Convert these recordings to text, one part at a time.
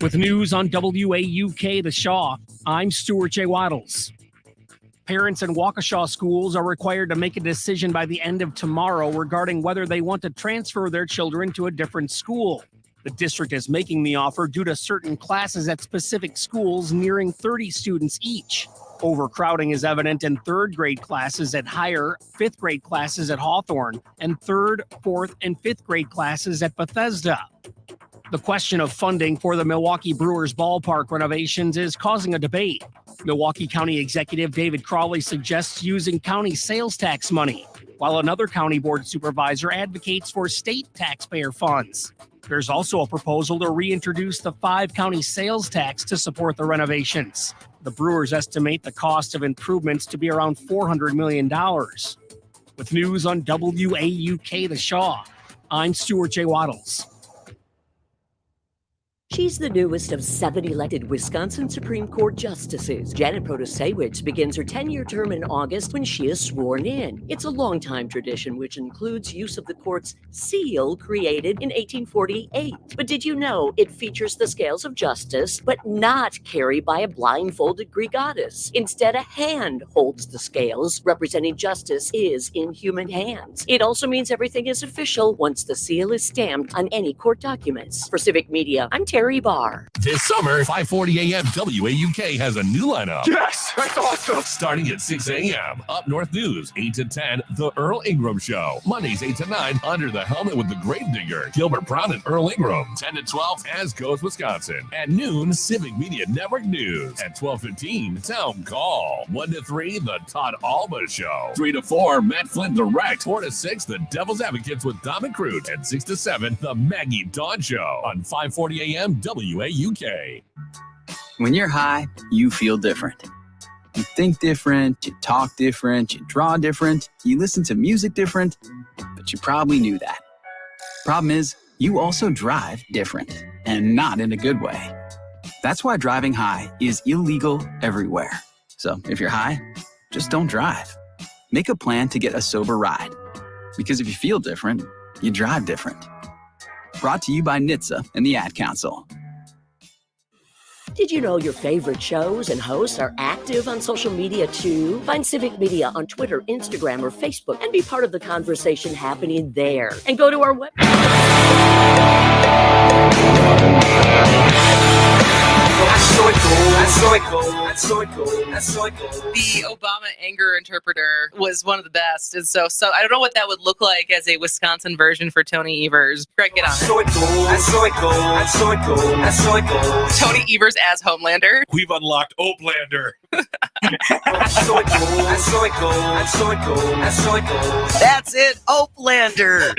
With news on WAUK The Shaw, I'm Stuart J. Waddles. Parents in Waukesha schools are required to make a decision by the end of tomorrow regarding whether they want to transfer their children to a different school. The district is making the offer due to certain classes at specific schools nearing 30 students each. Overcrowding is evident in third grade classes at Higher, fifth grade classes at Hawthorne, and third, fourth, and fifth grade classes at Bethesda. The question of funding for the Milwaukee Brewers ballpark renovations is causing a debate. Milwaukee County Executive David Crawley suggests using county sales tax money, while another county board supervisor advocates for state taxpayer funds. There's also a proposal to reintroduce the 5-county sales tax to support the renovations. The Brewers estimate the cost of improvements to be around $400 million. With news on WAUK The Shaw, I'm Stuart J. Waddles. She's the newest of 7 elected Wisconsin Supreme Court justices. Janet Protasewicz begins her 10-year term in August when she is sworn in. It's a long-time tradition which includes use of the court's seal created in 1848. But did you know it features the scales of justice, but not carried by a blindfolded Greek goddess? Instead, a hand holds the scales, representing justice is in human hands. It also means everything is official once the seal is stamped on any court documents. For Civic Media, I'm Terry Barr. This summer, 5:40 a.m. WAUK has a new lineup. Yes, that's awesome. Starting at 6 a.m. Up North News, 8 to 10, The Earl Ingram Show. Mondays, 8 to 9, Under the Helmet with the Grave Digger, Gilbert Brown and Earl Ingram. 10 to 12, As Goes Wisconsin. At noon, Civic Media Network News. At 12:15, Town Call. 1 to 3, The Todd Alba Show. 3 to 4, Matt Flynn Direct. 4 to 6, The Devil's Advocates with Dom and Crute. And 6 to 7, The Maggie Dawn Show. On 5:40 a.m. WAUK. When you're high, you feel different. You think different, you talk different, you draw different, you listen to music different, but you probably knew that. Problem is, you also drive different, and not in a good way. That's why driving high is illegal everywhere. So if you're high, just don't drive. Make a plan to get a sober ride. Because if you feel different, you drive different. Brought to you by NHTSA and the Ad Council. Did you know your favorite shows and hosts are active on social media too? Find Civic Media on Twitter, Instagram, or Facebook and be part of the conversation happening there. And go to our website. The Obama anger interpreter was one of the best. And so I don't know what that would look like as a Wisconsin version for Tony Evers. Greg, get on it. Tony Evers as Homelander. We've unlocked Oplander. That's it, Oplander.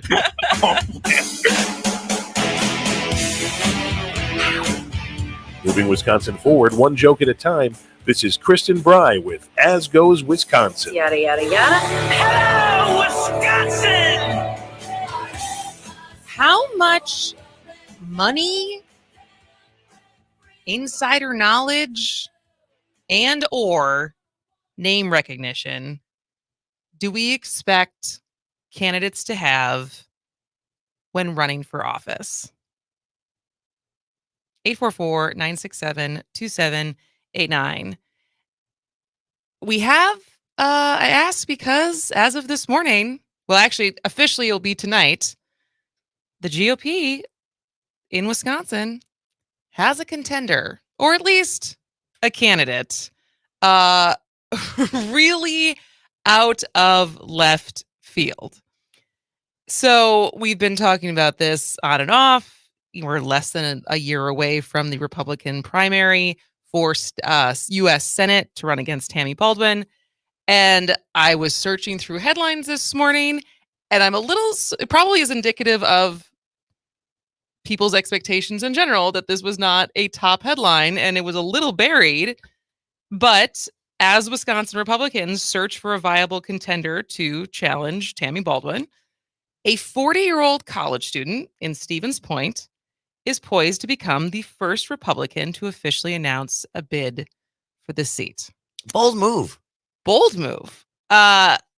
Moving Wisconsin forward, one joke at a time. This is Kristin Bry with As Goes Wisconsin. Yada, yada, yada. Hello, Wisconsin! How much money, insider knowledge, and or name recognition do we expect candidates to have when running for office? 844-967-2789. We have, I asked because as of this morning, well, actually, officially it'll be tonight, the GOP in Wisconsin has a contender, or at least a candidate, really out of left field. So we've been talking about this on and off. We're less than a year away from the Republican primary for U.S. Senate to run against Tammy Baldwin. And I was searching through headlines this morning, and I'm it probably is indicative of people's expectations in general that this was not a top headline and it was a little buried. But as Wisconsin Republicans search for a viable contender to challenge Tammy Baldwin, a 40-year-old college student in Stevens Point is poised to become the first Republican to officially announce a bid for the seat. Bold move. Bold move.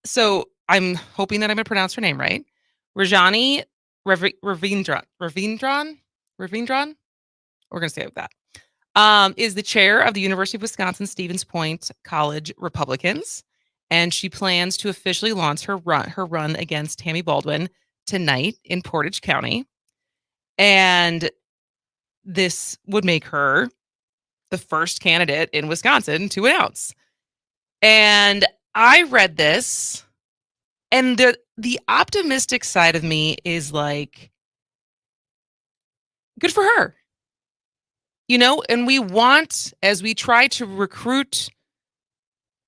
So I'm hoping that I'm going to pronounce her name right. Rajani Ravindran. We're going to say it with that. Is the chair of the University of Wisconsin Stevens Point College Republicans, and she plans to officially launch her run against Tammy Baldwin tonight in Portage County. And this would make her the first candidate in Wisconsin to announce. And I read this, and the optimistic side of me is like, good for her. You know, and we want, as we try to recruit,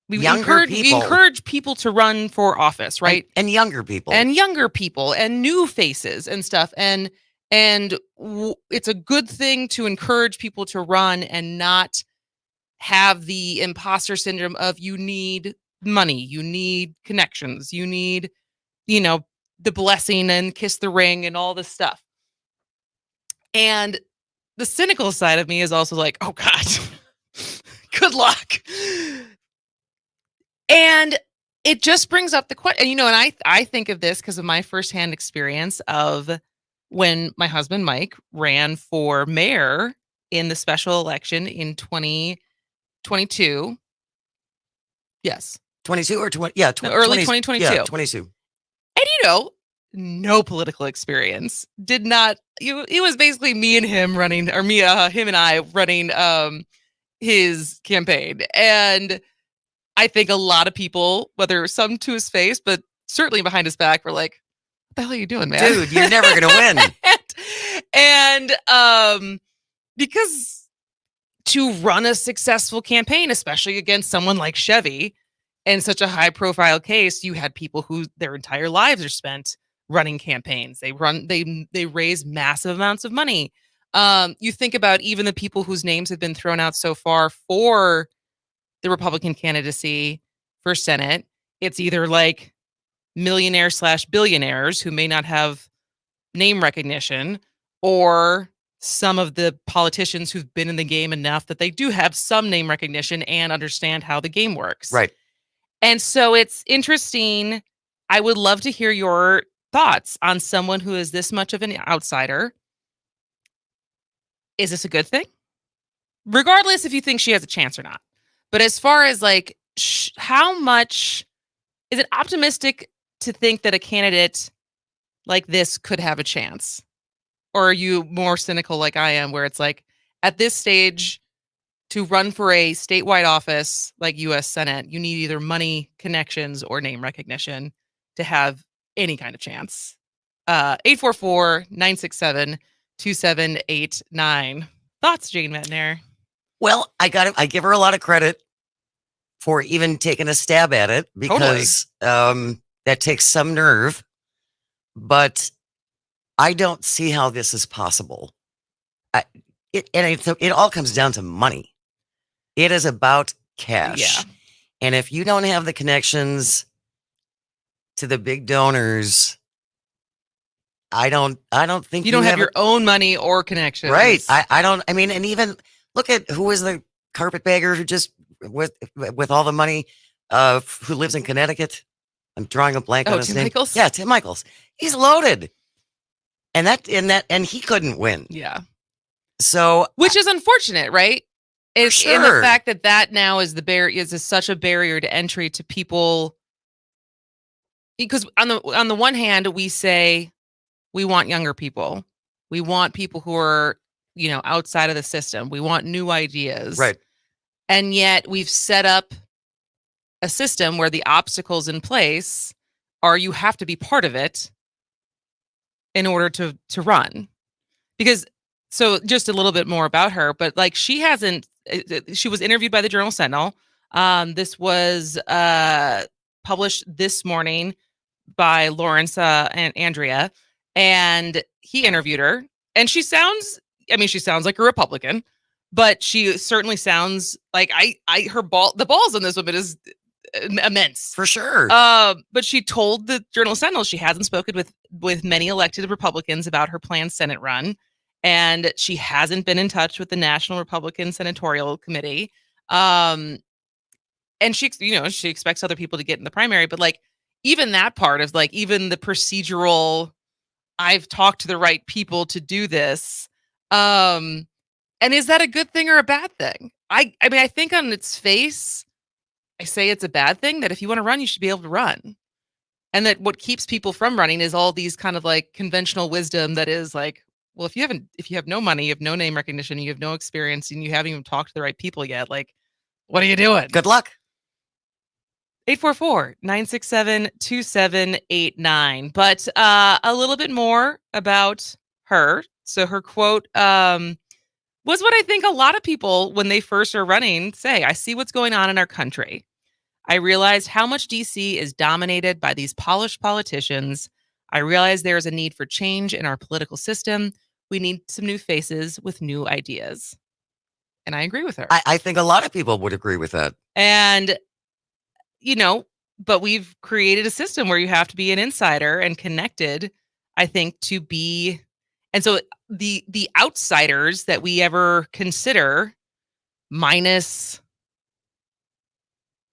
we encourage people to run for office, right? And younger people. And new faces and stuff. And it's a good thing to encourage people to run and not have the imposter syndrome of you need money, you need connections, you need, the blessing and kiss the ring and all this stuff. And the cynical side of me is also like, oh God, good luck. And it just brings up the question, and I think of this because of my firsthand experience of when my husband, Mike, ran for mayor in the special election in 2022. Yes. 22 or 20? Yeah. Early 2022. Yeah, 22. And, no political experience. Did not, it was basically me and him running, or him and I running his campaign. And I think a lot of people, whether some to his face, but certainly behind his back, were like, what the hell are you doing, man? Dude, you're never going to win. and because to run a successful campaign, especially against someone like Chevy in such a high profile case, you had people who their entire lives are spent running campaigns. They raise massive amounts of money. You think about even the people whose names have been thrown out so far for the Republican candidacy for Senate. It's either like millionaire/billionaires who may not have name recognition, or some of the politicians who've been in the game enough that they do have some name recognition and understand how the game works. Right. And so it's interesting. I would love to hear your thoughts on someone who is this much of an outsider. Is this a good thing? Regardless if you think she has a chance or not. But as far as like, how much is it optimistic to think that a candidate like this could have a chance? Or are you more cynical like I am, where it's like, at this stage, to run for a statewide office like U.S. Senate, you need either money, connections, or name recognition to have any kind of chance? 844-967-2789. Thoughts, Jane Metner? Well, I give her a lot of credit for even taking a stab at it, because that takes some nerve. But I don't see how this is possible. It all comes down to money. It is about cash. Yeah. And if you don't have the connections to the big donors, I don't think you don't have your own money or connections. Right. I mean, and even look at who was the carpetbagger who just with all the money, who lives in Connecticut. I'm drawing a blank on his Tim name. Michaels? Yeah, Tim Michaels. He's loaded. And he couldn't win. Yeah. So, which is unfortunate, right? Sure. In the fact that now is such a barrier to entry to people. Because on the one hand, we say we want younger people. We want people who are, outside of the system. We want new ideas. Right. And yet we've set up a system where the obstacles in place are you have to be part of it in order to run. Because, so just a little bit more about her, but like she was interviewed by the Journal Sentinel. This was published this morning by Lawrence and Andrea, and he interviewed her, and she sounds like a Republican, but she certainly sounds like the balls on this woman is immense. For sure. But she told the Journal Sentinel she hasn't spoken with many elected Republicans about her planned Senate run, and she hasn't been in touch with the National Republican Senatorial Committee. And she expects other people to get in the primary, but like, even that part of like, even the procedural, I've talked to the right people to do this. And is that a good thing or a bad thing? I mean, I think on its face, I say it's a bad thing, that if you want to run, you should be able to run. And that what keeps people from running is all these kind of like conventional wisdom that is like, well, if you have no money, you have no name recognition, you have no experience, and you haven't even talked to the right people yet, like, what are you doing? Good luck. 844-967-2789. But a little bit more about her. So her quote was what I think a lot of people, when they first are running, say. I see what's going on in our country. I realized how much DC is dominated by these polished politicians. I realize there is a need for change in our political system. We need some new faces with new ideas. And I agree with her. I think a lot of people would agree with that. And, but we've created a system where you have to be an insider and connected, I think, to be. And so the outsiders that we ever consider, minus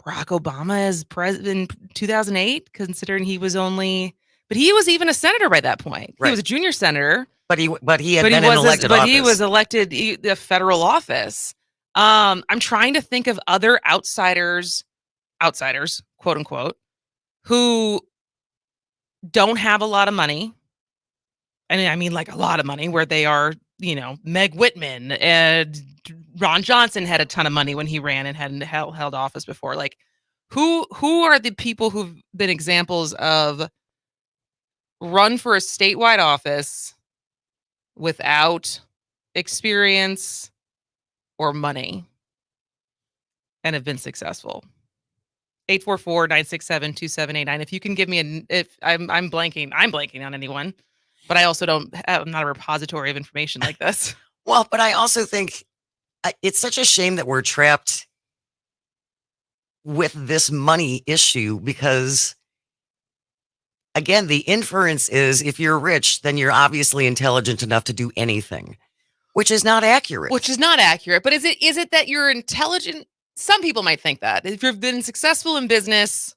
Barack Obama as president in 2008, considering he was even a senator by that point. Right. He was a junior senator. But he had been in elected office. But he was elected a federal office. I'm trying to think of other outsiders, quote unquote, who don't have a lot of money. And I mean like a lot of money, where they are, Meg Whitman and Ron Johnson had a ton of money when he ran and hadn't held office before. Like, who are the people who've been examples of run for a statewide office without experience or money and have been successful? 844-967-2789. If you can give me I'm blanking on anyone, but I also I'm not a repository of information like this. Well, but I also think it's such a shame that we're trapped with this money issue, because again, the inference is if you're rich, then you're obviously intelligent enough to do anything, which is not accurate. But is it that you're intelligent? Some people might think that if you've been successful in business,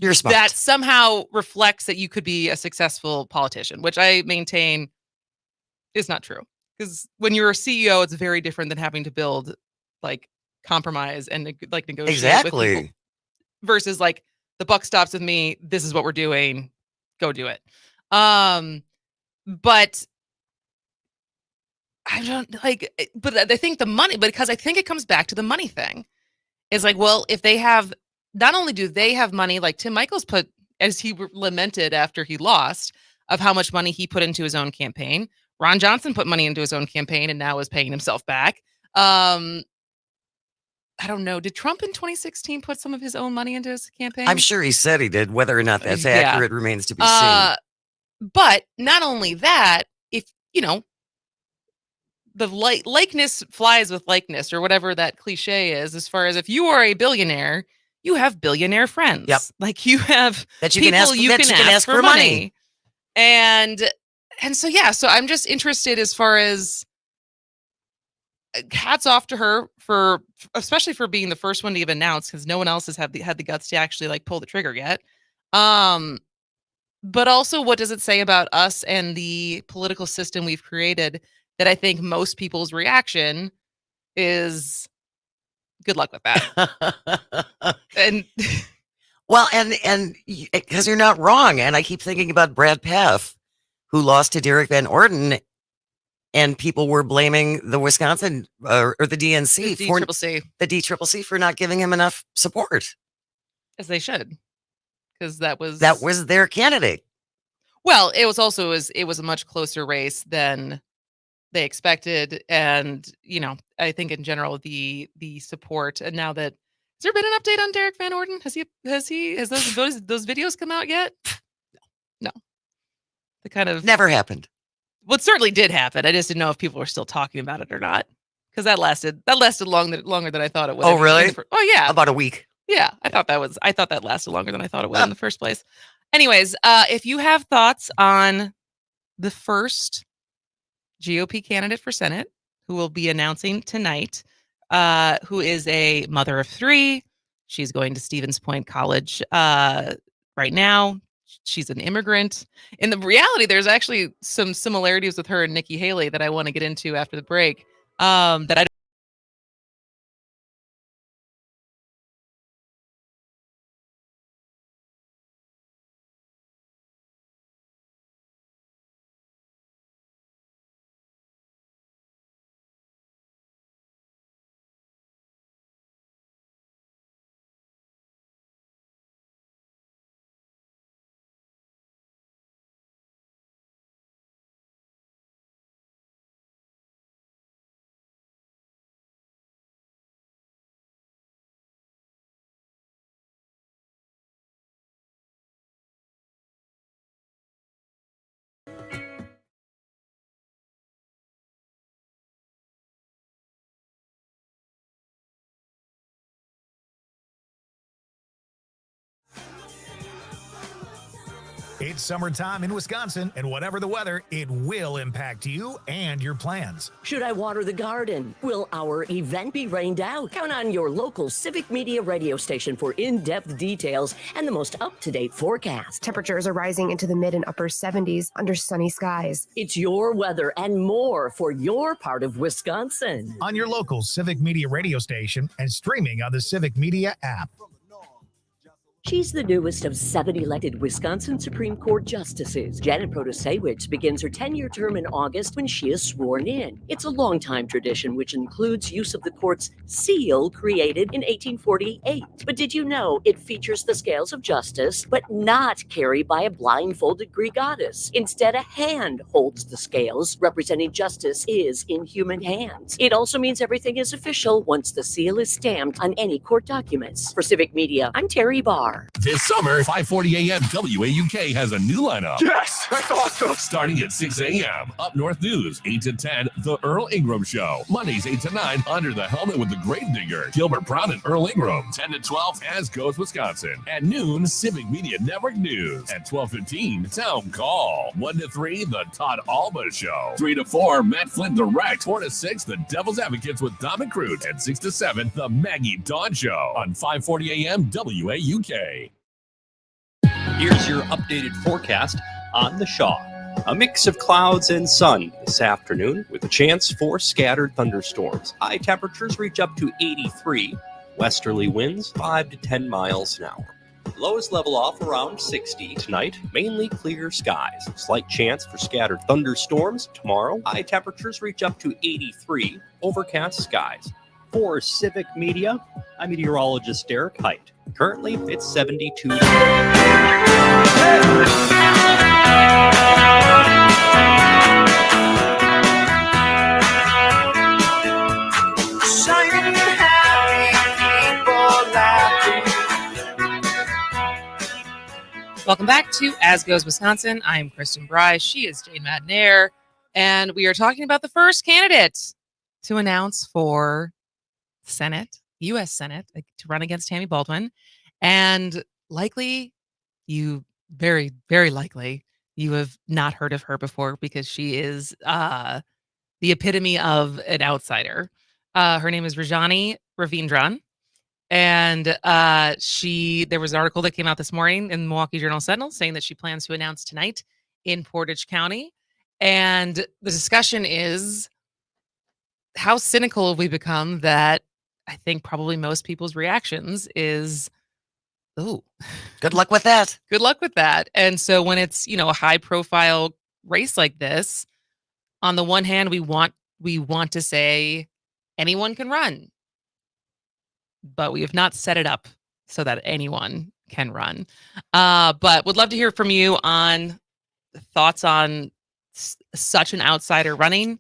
you're smart. That somehow reflects that you could be a successful politician, which I maintain is not true. Because when you're a CEO, it's very different than having to build like compromise and like negotiate exactly with people, versus like the buck stops with me. This is what we're doing. Go do it. But I don't like. But I think the money, because I think it comes back to the money thing. Is like, well, if they have, not only do they have money, like Tim Michaels put, as he lamented after he lost, of how much money he put into his own campaign. Ron Johnson put money into his own campaign and now is paying himself back. I don't know. Did Trump in 2016 put some of his own money into his campaign? I'm sure he said he did. Whether or not that's accurate remains to be seen. But not only that, if, the likeness flies with likeness, or whatever that cliche is, as far as if you are a billionaire, you have billionaire friends. Yep. Like you have that you people can ask for money. And so, yeah, so I'm just interested as far as hats off to her for, especially for being the first one to even announce, because no one else has had the guts to actually like pull the trigger yet. But also, what does it say about us and the political system we've created, that I think most people's reaction is good luck with that. And well, and because you're not wrong. And I keep thinking about Brad Paff, who lost to Derek Van Orden, and people were blaming the Wisconsin or the DNC the DCCC for not giving him enough support, as they should, because that was their candidate. Well, it was also it was a much closer race than they expected, and I think in general the support. And now that, has there been an update on Derek Van Orden? Has those videos come out yet? No. The kind of never happened. Well, it certainly did happen. I just didn't know if people were still talking about it or not, because that lasted longer than I thought it would. Oh, really? Oh, yeah, about a week. Yeah, I thought that lasted longer than I thought it would in the first place. Anyways, if you have thoughts on the first GOP candidate for Senate, who will be announcing tonight, who is a mother of 3. She's going to Stevens Point College right now. She's an immigrant. In the reality, there's actually some similarities with her and Nikki Haley that I want to get into after the break. That I It's summertime in Wisconsin, and whatever the weather, it will impact you and your plans. Should I water the garden? Will our event be rained out? Count on your local Civic Media radio station for in-depth details and the most up-to-date forecast. Temperatures are rising into the mid and upper 70s under sunny skies. It's your weather and more for your part of Wisconsin. On your local Civic Media radio station and streaming on the Civic Media app. She's the newest of 7 elected Wisconsin Supreme Court justices. Janet Protasewicz begins her 10-year term in August when she is sworn in. It's a long-time tradition which includes use of the court's seal created in 1848. But did you know it features the scales of justice, but not carried by a blindfolded Greek goddess? Instead, a hand holds the scales, representing justice is in human hands. It also means everything is official once the seal is stamped on any court documents. For Civic Media, I'm Terry Barr. This summer, 5:40 a.m. WAUK has a new lineup. Yes, that's awesome. Starting at 6 a.m. Up North News, 8 to 10, The Earl Ingram Show. Mondays, 8 to 9, Under the Helmet with the Grave Digger, Gilbert Brown and Earl Ingram. 10 to 12, As Goes Wisconsin. At noon, Civic Media Network News. At 12:15, Town Call. 1 to 3, The Todd Alba Show. 3 to 4, Matt Flynn Direct. 4 to 6, The Devil's Advocates with Dominic Cruz. At 6 to 7, The Maggie Dawn Show. On 5:40 a.m. WAUK. Here's your updated forecast on the Shaw. A mix of clouds and sun this afternoon with a chance for scattered thunderstorms. High temperatures reach up to 83. Westerly winds 5 to 10 miles an hour. Lows level off around 60 tonight. Mainly clear skies. Slight chance for scattered thunderstorms tomorrow. High temperatures reach up to 83. Overcast skies. For Civic Media, I'm meteorologist Derek Height. Currently, it's 72. Welcome back to As Goes Wisconsin. I'm Kristin Bry. She is Jane Madnair. And we are talking about the first candidate to announce for Senate, U.S. Senate, to run against Tammy Baldwin. And likely, very, very likely, you have not heard of her before because she is the epitome of an outsider. Her name is Rajani Ravindran. And there was an article that came out this morning in the Milwaukee Journal-Sentinel saying that she plans to announce tonight in Portage County. And the discussion is, how cynical have we become that I think probably most people's reactions is, oh, Good luck with that. good luck with that. And so when it's, a high profile race like this, on the one hand, we want to say anyone can run, but we have not set it up so that anyone can run. But would love to hear from you on thoughts on such an outsider running.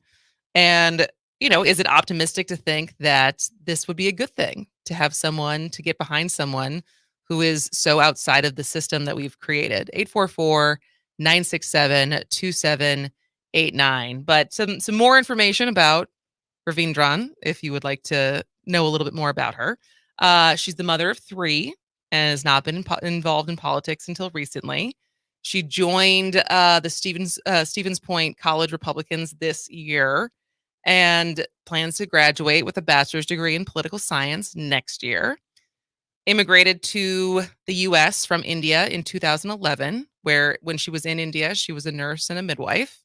And, is it optimistic to think that this would be a good thing to have someone, to get behind someone who is so outside of the system that we've created? 844-967-2789. But some more information about Ravindran, if you would like to know a little bit more about her. She's the mother of 3 and has not been involved in politics until recently. She joined the Stevens Point College Republicans this year and plans to graduate with a bachelor's degree in political science next year. immigrated to the U.S. from India in 2011, where when she was in India, she was a nurse and a midwife.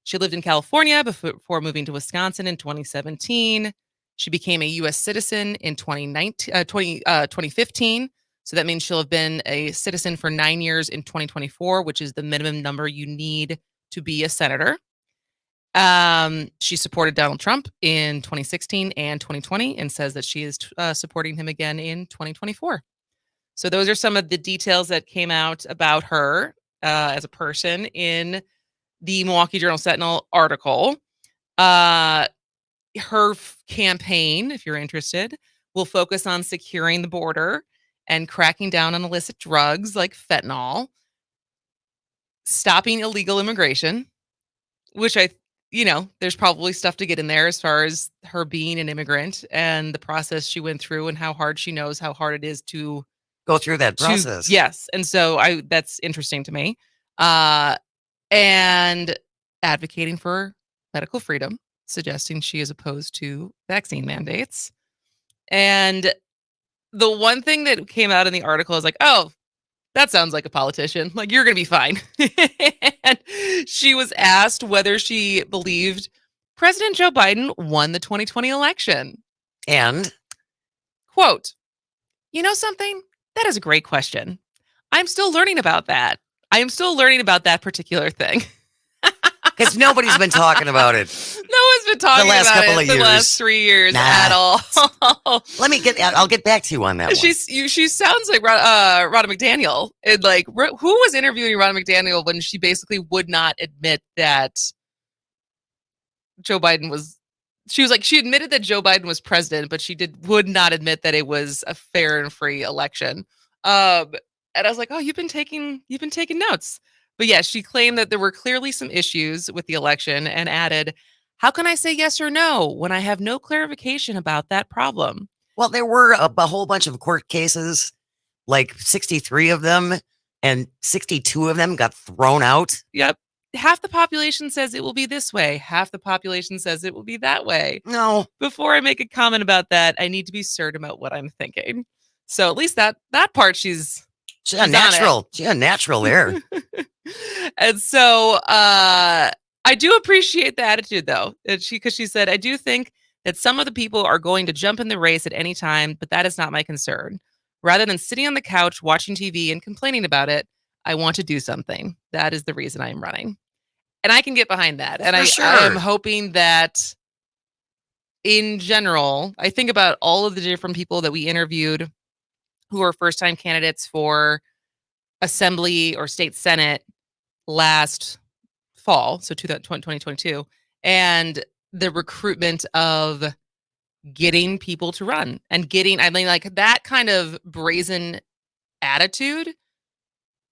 She lived in California before moving to Wisconsin in 2017. She became a U.S. citizen in 2015. So that means she'll have been a citizen for 9 years in 2024, which is the minimum number you need to be a senator. She supported Donald Trump in 2016 and 2020 and says that she is supporting him again in 2024. So those are some of the details that came out about her as a person in the Milwaukee Journal-Sentinel article. Her campaign, if you're interested, will focus on securing the border and cracking down on illicit drugs like fentanyl, stopping illegal immigration, which there's probably stuff to get in there as far as her being an immigrant and the process she went through and how hard she knows how hard it is to go through that process. Yes. And so that's interesting to me. And advocating for medical freedom, suggesting she is opposed to vaccine mandates. And the one thing that came out in the article is like, oh, that sounds like a politician. Like, you're going to be fine. And she was asked whether she believed President Joe Biden won the 2020 election. And? Quote, you know something? That is a great question. I'm still learning about that. I am still learning about that particular thing. Because nobody's been talking about it. No one's been talking the last about couple it of the years. last 3 years at all. I'll get back to you on that one. She sounds like Ronna McDaniel. And like, who was interviewing Ronna McDaniel when she basically would not admit that Joe Biden was? She was like, she admitted that Joe Biden was president, but she would not admit that it was a fair and free election. And I was like, oh, you've been taking notes. But yeah, she claimed that there were clearly some issues with the election and added, how can I say yes or no when I have no clarification about that problem? Well, there were a whole bunch of court cases, like 63 of them, and 62 of them got thrown out. Yep. Half the population says it will be this way. Half the population says it will be that way. No. Before I make a comment about that, I need to be certain about what I'm thinking. So at least that part she's natural. She's a natural there. And so I do appreciate the attitude, though, because she said, I do think that some of the people are going to jump in the race at any time, but that is not my concern. Rather than sitting on the couch watching TV and complaining about it, I want to do something. That is the reason I am running. And I can get behind that. And I am hoping that in general, I think about all of the different people that we interviewed who are first-time candidates for Assembly or State Senate last fall, so 2022, and the recruitment of getting people to run and like that kind of brazen attitude,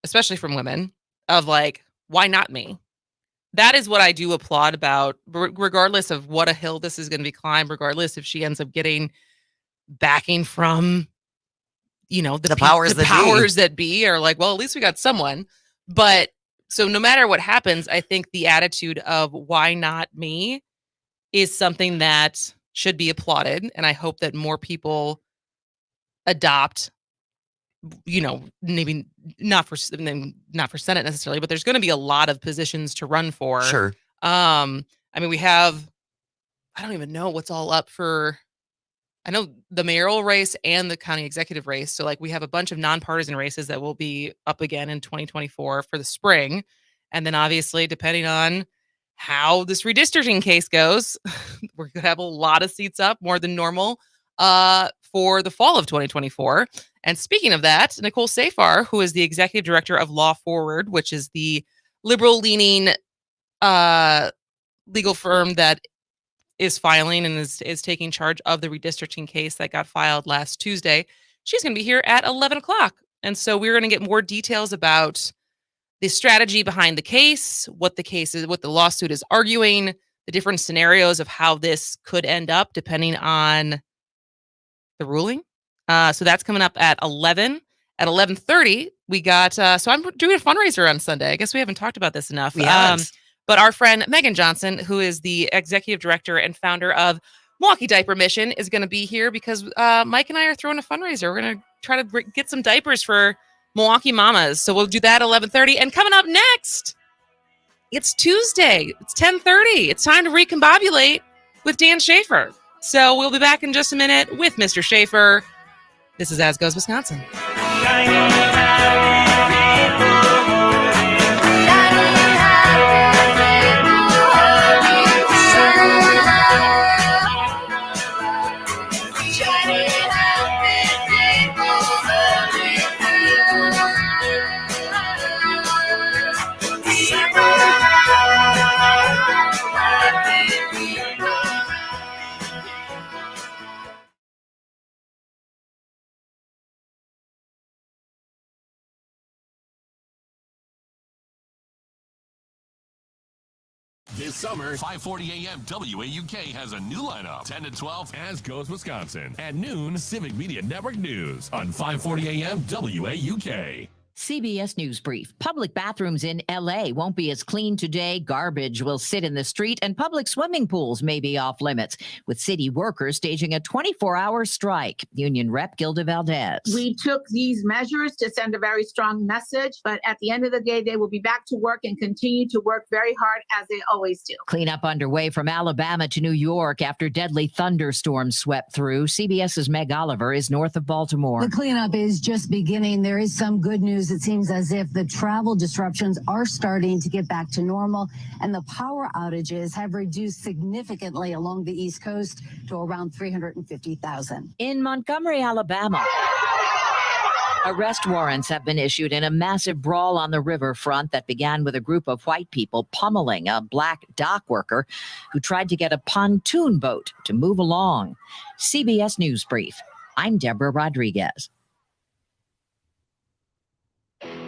especially from women, of like, why not me? That is what I do applaud about, regardless of what a hill this is going to be climbed, regardless if she ends up getting backing from, the powers that be are like, well, at least we got someone. But so no matter what happens, I think the attitude of why not me is something that should be applauded. And I hope that more people adopt, maybe not for Senate necessarily, but there's going to be a lot of positions to run for. Sure. We have, I don't even know what's all up for. I know the mayoral race and the county executive race. So like we have a bunch of nonpartisan races that will be up again in 2024 for the spring. And then obviously, depending on how this redistricting case goes, we're going to have a lot of seats up, more than normal, for the fall of 2024. And speaking of that, Nicole Safar, who is the executive director of Law Forward, which is the liberal-leaning legal firm that is filing and is taking charge of the redistricting case that got filed last Tuesday. She's going to be here at 11 o'clock. And so we're going to get more details about the strategy behind the case, what the case is, what the lawsuit is arguing, the different scenarios of how this could end up depending on the ruling. So that's coming up at 11. At 11:30, we got, so I'm doing a fundraiser on Sunday. I guess we haven't talked about this enough. We haven't. But our friend Megan Johnson, who is the executive director and founder of Milwaukee Diaper Mission is going to be here because Mike and I are throwing a fundraiser. We're going to try to get some diapers for Milwaukee mamas. So we'll do that at 11:30. And coming up next, it's Tuesday. It's 10:30. It's time to recombobulate with Dan Shafer. So we'll be back in just a minute with Mr. Shafer. This is As Goes Wisconsin. This summer, 5:40 a.m. WAUK has a new lineup. 10 to 12, As Goes Wisconsin. At noon, Civic Media Network News on 5:40 a.m. WAUK. CBS News Brief. Public bathrooms in L.A. won't be as clean today. Garbage will sit in the street, and public swimming pools may be off limits, with city workers staging a 24-hour strike. Union Rep Gilda Valdez. We took these measures to send a very strong message, but at the end of the day, they will be back to work and continue to work very hard as they always do. Cleanup underway from Alabama to New York after deadly thunderstorms swept through. CBS's Meg Oliver is north of Baltimore. The cleanup is just beginning. There is some good news. It seems as if the travel disruptions are starting to get back to normal, and the power outages have reduced significantly along the East Coast to around 350,000. In Montgomery, Alabama, arrest warrants have been issued in a massive brawl on the riverfront that began with a group of white people pummeling a black dock worker who tried to get a pontoon boat to move along. CBS News Brief. I'm Deborah Rodriguez.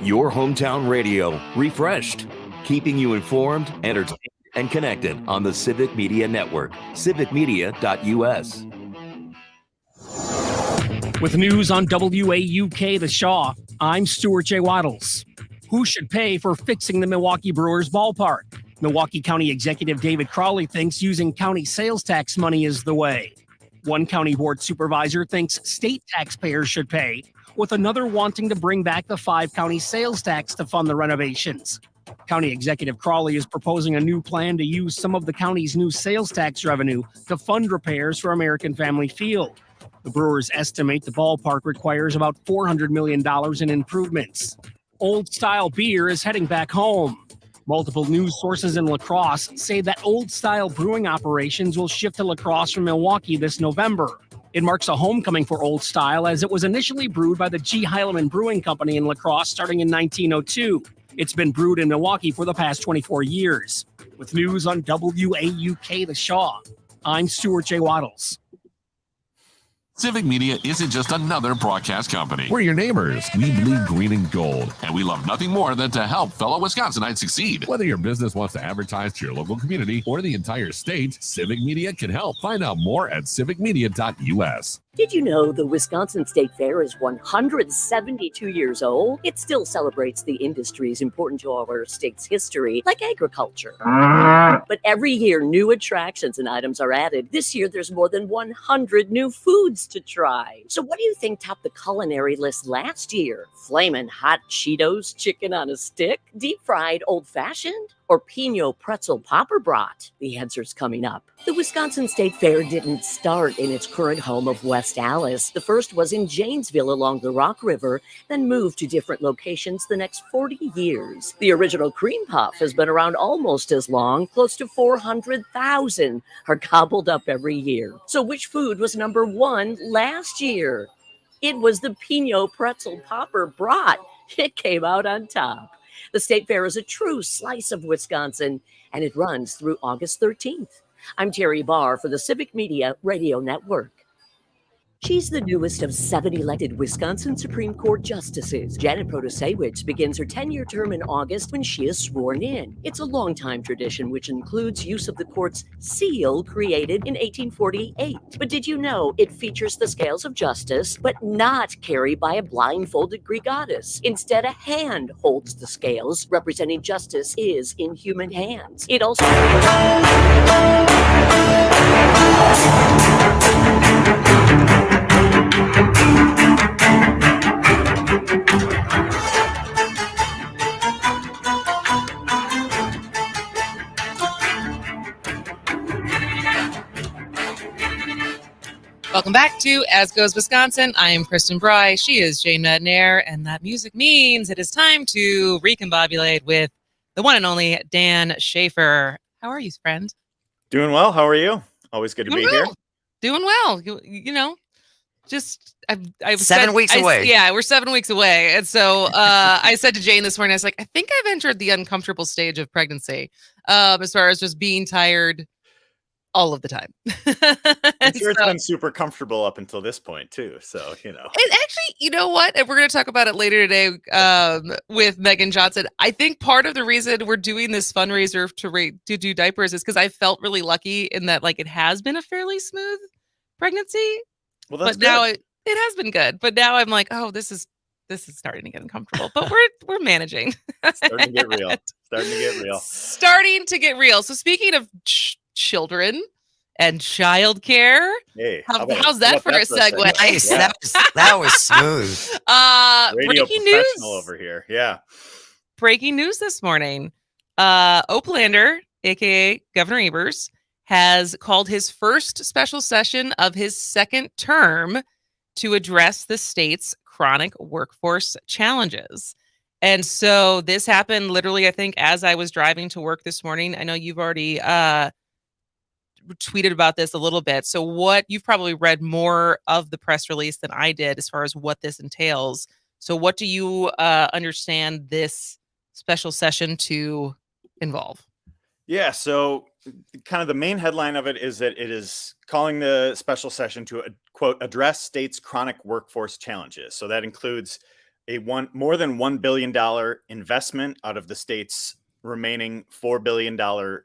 Your hometown radio, refreshed, keeping you informed, entertained, and connected on the Civic Media Network, civicmedia.us. With news on WAUK The Shaw, I'm Stuart J. Waddles. Who should pay for fixing the Milwaukee Brewers ballpark? Milwaukee County Executive David Crawley thinks using county sales tax money is the way. One county board supervisor thinks state taxpayers should pay, with another wanting to bring back the 5-county sales tax to fund the renovations. County Executive Crawley is proposing a new plan to use some of the county's new sales tax revenue to fund repairs for American Family Field. The Brewers estimate the ballpark requires about $400 million in improvements. Old Style beer is heading back home. Multiple news sources in La Crosse say that Old Style brewing operations will shift to La Crosse from Milwaukee this November. It marks a homecoming for Old Style, as it was initially brewed by the G. Heileman Brewing Company in La Crosse starting in 1902. It's been brewed in Milwaukee for the past 24 years. With news on WAUK The Shaw, I'm Stuart J. Waddles. Civic Media isn't just another broadcast company. We're your neighbors. We bleed green and gold, and we love nothing more than to help fellow Wisconsinites succeed. Whether your business wants to advertise to your local community or the entire state, Civic Media can help. Find out more at civicmedia.us. Did you know the Wisconsin State Fair is 172 years old? It still celebrates the industries important to our state's history, like agriculture. But every year, new attractions and items are added. This year, there's more than 100 new foods to try. So what do you think topped the culinary list last year? Flamin' hot Cheetos chicken on a stick? Deep-fried old-fashioned? Or Pinot pretzel popper brat? The answer's coming up. The Wisconsin State Fair didn't start in its current home of West Allis. The first was in Janesville along the Rock River, then moved to different locations the next 40 years. The original cream puff has been around almost as long. Close to 400,000 are gobbled up every year. So which food was number one last year? It was the Pinot pretzel popper brat. It came out on top. The State Fair is a true slice of Wisconsin, and it runs through August 13th. I'm Terry Barr for the Civic Media Radio Network. She's the newest of 7 elected Wisconsin Supreme Court justices. Janet Protasewicz begins her 10-year term in August when she is sworn in. It's a longtime tradition which includes use of the court's seal created in 1848. But did you know it features the scales of justice, but not carried by a blindfolded Greek goddess? Instead, a hand holds the scales, representing justice is in human hands. It also Welcome back to As Goes Wisconsin. I am Kristin Bry. She is Jane Madnair, and that music means it is time to recombobulate with the one and only Dan Shafer. How are you, friend? Doing well. How are you? Always good to be here. Doing well. You know, just I've 7 weeks away. Yeah, we're 7 weeks away. And so I said to Jane this morning, I was like, I think I've entered the uncomfortable stage of pregnancy as far as just being tired all of the time. I'm sure it's been super comfortable up until this point too. So, you know. And actually, you know what? And we're going to talk about it later today with Megan Johnson. I think part of the reason we're doing this fundraiser to do diapers is because I felt really lucky in that like it has been a fairly smooth pregnancy. Well, that's but now it has been good. But now I'm like, oh, this is starting to get uncomfortable. But we're managing. Starting to get real. Starting to get real. So speaking of children and childcare, hey, how's that for a segue? Nice. Yeah. That was smooth. Radio breaking professional news over here. Yeah. Breaking news this morning. Oplander, aka Governor Evers, has called his first special session of his second term to address the state's chronic workforce challenges. And so this happened literally, I think, as I was driving to work this morning. I know you've already tweeted about this a little bit. So you've probably read more of the press release than I did as far as what this entails. So what do you understand this special session to involve? Yeah. So kind of the main headline of it is that it is calling the special session to, quote, address state's chronic workforce challenges. So that includes more than $1 billion investment out of the state's remaining $4 billion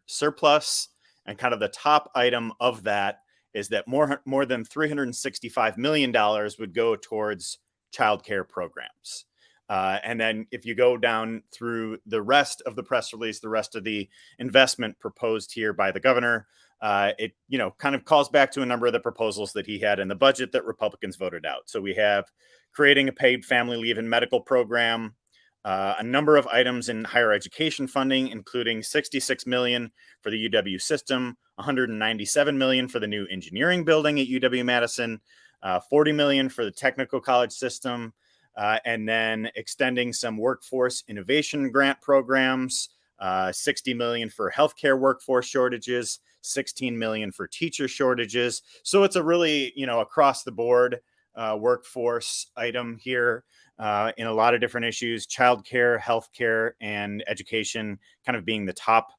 surplus. And kind of the top item of that is that more than $365 million would go towards childcare programs. And then if you go down through the rest of the press release, the rest of the investment proposed here by the governor, it kind of calls back to a number of the proposals that he had in the budget that Republicans voted out. So we have creating a paid family leave and medical program, a number of items in higher education funding, including $66 million for the UW system, $197 million for the new engineering building at UW-Madison, $40 million for the technical college system, and then extending some workforce innovation grant programs, $60 million for healthcare workforce shortages, $16 million for teacher shortages. So it's a really, across the board workforce item here. In a lot of different issues, childcare, healthcare, and education kind of being the top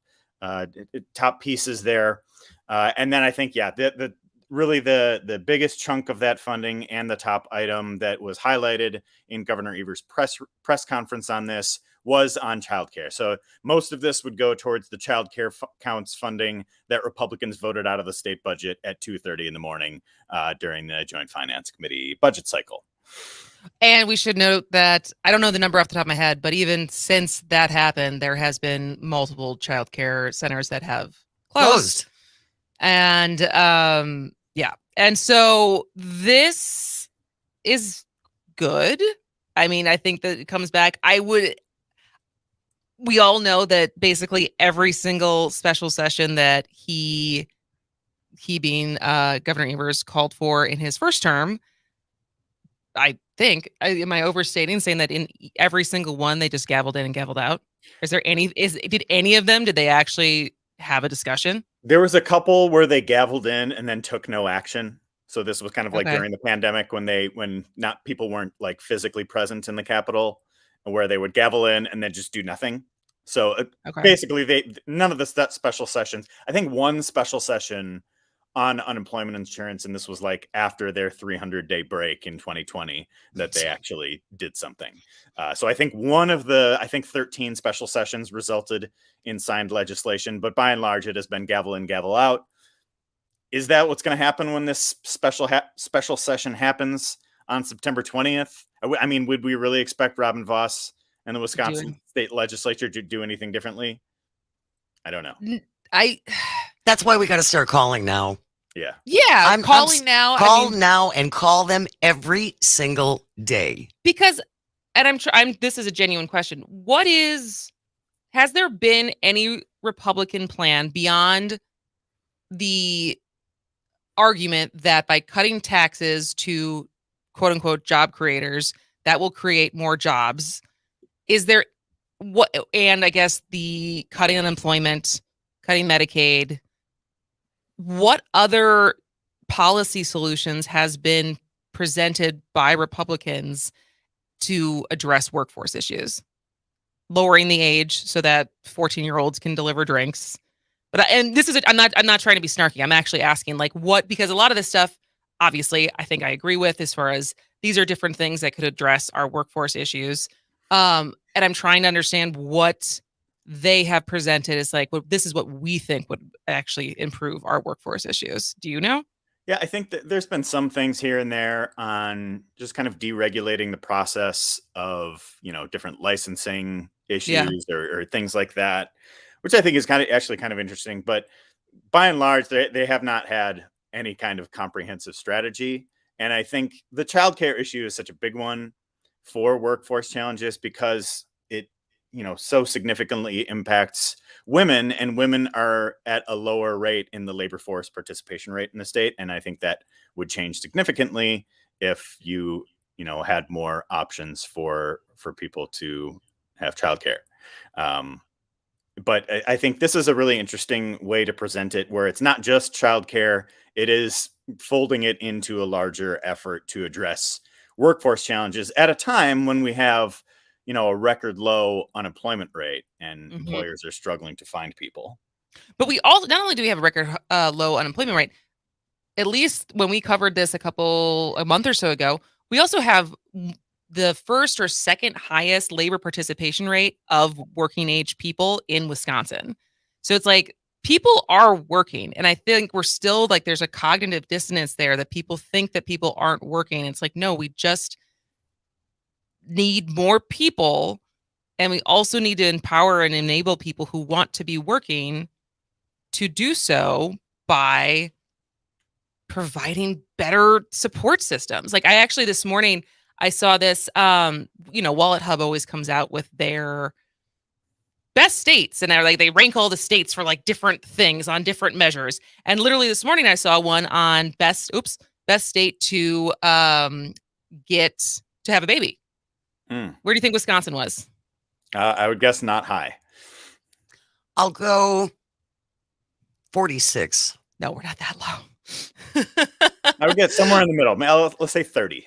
pieces there. And then I think, the biggest chunk of that funding and the top item that was highlighted in Governor Evers' press conference on this was on childcare. So most of this would go towards the childcare counts funding that Republicans voted out of the state budget at 2:30 in the morning during the Joint Finance Committee budget cycle. And we should note that I don't know the number off the top of my head, but even since that happened, there has been multiple childcare centers that have closed. And and so this is good. I mean, I think that it comes back. We all know that basically every single special session that he being Governor Evers called for in his first term, am I overstating saying that in every single one they just gavelled in and gavelled out? Did any of them, did they actually have a discussion? There was a couple where they gavelled in and then took no action. So this was kind of like during the pandemic when people weren't like physically present in the Capitol, where they would gavel in and then just do nothing. So basically none of the special sessions, I think one special session on unemployment insurance, and this was like after their 300-day break in 2020 that they actually did something. So I think one of the 13 special sessions resulted in signed legislation, but by and large it has been gavel in, gavel out. Is that what's going to happen when this special session happens on September 20th? I mean, would we really expect Robin Vos and the Wisconsin state legislature to do anything differently? I don't know. That's why we got to start calling now. Yeah. Yeah. Calling now. Call now and call them every single day. Because, and this is a genuine question. Has there been any Republican plan beyond the argument that by cutting taxes to quote unquote job creators, that will create more jobs? Is there and I guess the cutting unemployment, cutting Medicaid, what other policy solutions has been presented by Republicans to address workforce issues? Lowering the age so that 14-year-olds can deliver drinks. And this is I'm not trying to be snarky. I'm actually asking because a lot of this stuff, obviously, I think I agree with as far as these are different things that could address our workforce issues. And I'm trying to understand what they have presented as this is what we think would actually improve our workforce issues. Do you know? Yeah, I think that there's been some things here and there on just kind of deregulating the process of, different licensing issues or things like that, which I think is kind of interesting. But by and large, they have not had any kind of comprehensive strategy. And I think the childcare issue is such a big one for workforce challenges because it, so significantly impacts women, and women are at a lower rate in the labor force participation rate in the state. And I think that would change significantly if you had more options for people to have childcare. But I think this is a really interesting way to present it, where it's not just childcare, it is folding it into a larger effort to address workforce challenges at a time when we have, a record low unemployment rate and employers are struggling to find people. But we all, not only do we have a record low unemployment rate, at least when we covered this a month or so ago, we also have the first or second highest labor participation rate of working age people in Wisconsin. So it's people are working. And I think we're still there's a cognitive dissonance there that people think that people aren't working. It's no, we just need more people. And we also need to empower and enable people who want to be working to do so by providing better support systems. I actually this morning, I saw this, Wallet Hub always comes out with their best states, and they rank all the states for different things on different measures. And literally this morning I saw one on best state to have a baby. Where do you think Wisconsin was? I would guess not high. I'll go 46. No, we're not that low. I would get somewhere in the middle. Let's say 30.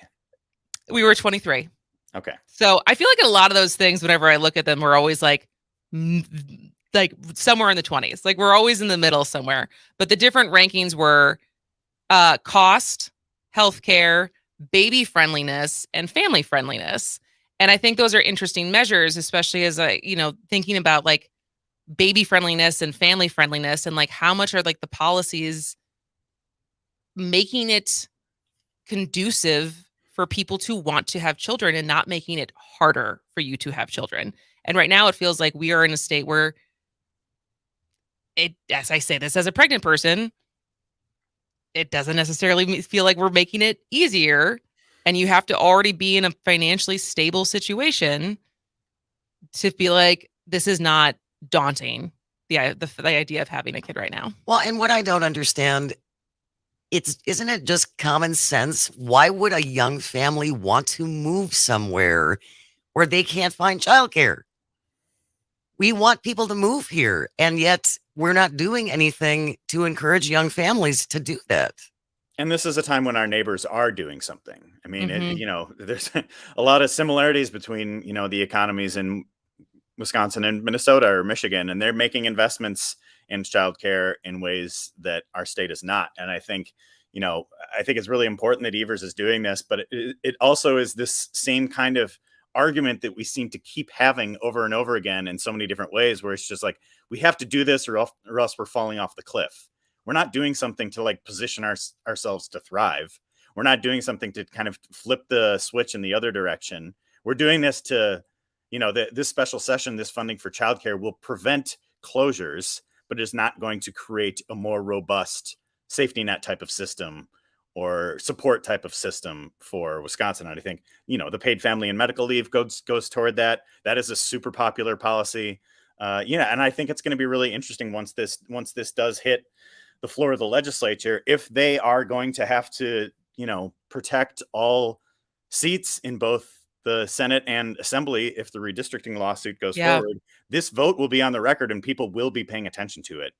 We were 23. Okay. So I feel in a lot of those things, whenever I look at them, we're always somewhere in the 20s. We're always in the middle somewhere. But the different rankings were cost, healthcare, baby friendliness, and family friendliness. And I think those are interesting measures, especially as thinking about baby friendliness and family friendliness, and how much are the policies making it conducive for people to want to have children and not making it harder for you to have children. And right now it feels like we are in a state where as I say this as a pregnant person, it doesn't necessarily feel like we're making it easier. And you have to already be in a financially stable situation to feel like this is not daunting, the idea of having a kid right now. Well, and what I don't understand, isn't it just common sense? Why would a young family want to move somewhere where they can't find childcare? We want people to move here, and yet we're not doing anything to encourage young families to do that. And this is a time when our neighbors are doing something. I mean, there's a lot of similarities between, the economies in Wisconsin and Minnesota or Michigan, and they're making investments in childcare in ways that our state is not. And I think, it's really important that Evers is doing this, but it also is this same kind of argument that we seem to keep having over and over again in so many different ways, where it's just we have to do this or else we're falling off the cliff. We're not doing something to position ourselves to thrive. We're not doing something to kind of flip the switch in the other direction. We're doing this to, this special session, this funding for childcare will prevent closures but it is not going to create a more robust safety net type of system or support type of system for Wisconsin. And I think, the paid family and medical leave goes toward that. That is a super popular policy. And I think it's going to be really interesting once this does hit the floor of the legislature, if they are going to have to, protect all seats in both the Senate and Assembly. If the redistricting lawsuit goes forward, this vote will be on the record and people will be paying attention to it,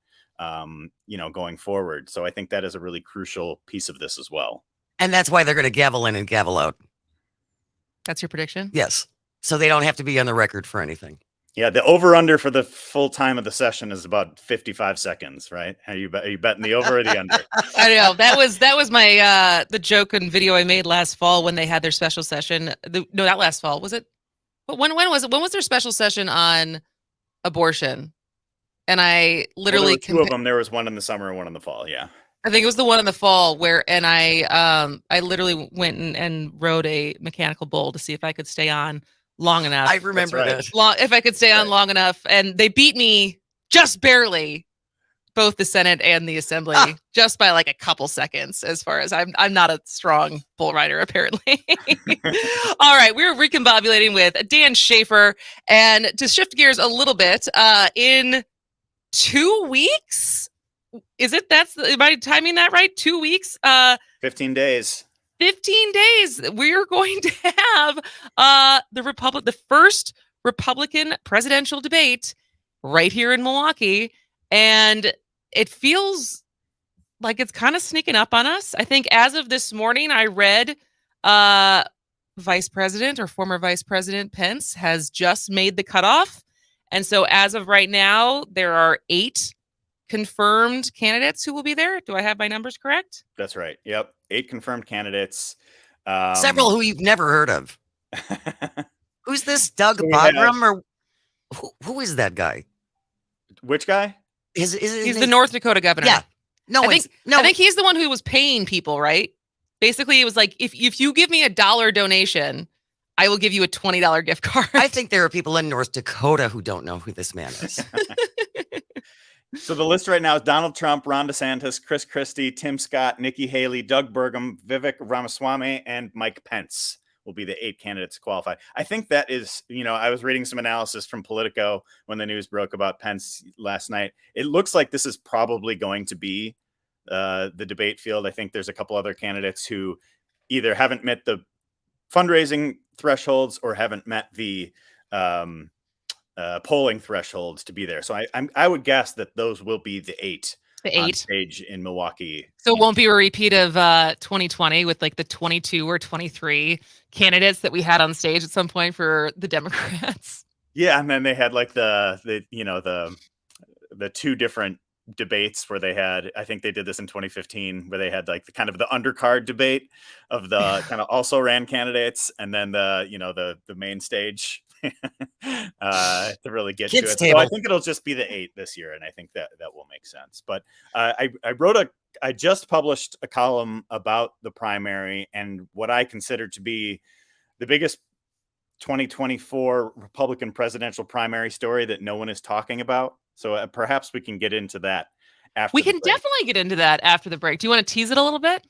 going forward. So I think that is a really crucial piece of this as well. And that's why they're going to gavel in and gavel out. That's your prediction? Yes. So they don't have to be on the record for anything. Yeah, the over-under for the full time of the session is about 55 seconds, right? Are you betting the over or the under? I know that was my the joke and video I made last fall when they had their special session. No, not last fall, was it? But when was it? When was their special session on abortion? And I literally there were two of them. There was one in the summer and one in the fall. Yeah, I think it was the one in the fall and I literally went and rode a mechanical bull to see if I could stay on long enough. I remember that. If I could stay on long enough, and they beat me just barely, both the Senate and the Assembly, just by like a couple seconds. As far as I'm not a strong bull rider, apparently. All right, we're recombobulating with Dan Shafer, and to shift gears a little bit, in 2 weeks, am I timing that right? 2 weeks? 15 days. 15 days, we're going to have the first Republican presidential debate right here in Milwaukee. And it feels like it's kind of sneaking up on us. I think as of this morning, I read Vice President or former Vice President Pence has just made the cutoff. And so as of right now, there are 8 confirmed candidates who will be there. Do I have my numbers correct? That's right. Yep. 8 confirmed candidates. Several who you've never heard of. Who's this Doug Bagram or who is that guy? Which guy? He's the North Dakota governor. Yeah. I think he's the one who was paying people, right? Basically, it was like, if you give me $1 donation, I will give you a $20 gift card. I think there are people in North Dakota who don't know who this man is. So the list right now is Donald Trump, Ron DeSantis, Chris Christie, Tim Scott, Nikki Haley, Doug Burgum, Vivek Ramaswamy, and Mike Pence will be the 8 candidates qualified. I think that is, I was reading some analysis from Politico when the news broke about Pence last night. It looks like this is probably going to be the debate field. I think there's a couple other candidates who either haven't met the fundraising thresholds or haven't met the polling thresholds to be there. So I would guess that those will be the 8 on stage in Milwaukee. So it won't be a repeat of 2020 with like the 22 or 23 candidates that we had on stage at some point for the Democrats. Yeah, and then they had like the 2 different debates where they had, I think they did this in 2015, where they had like the kind of the undercard debate of the kind of also ran candidates, and then the main stage to really get Kids to it. So I think it'll just be the 8 this year, and I think that will make sense. But I just published a column about the primary and what I consider to be the biggest 2024 Republican presidential primary story that no one is talking about. So perhaps we can get into that after. We can definitely get into that after the break. Do you want to tease it a little bit?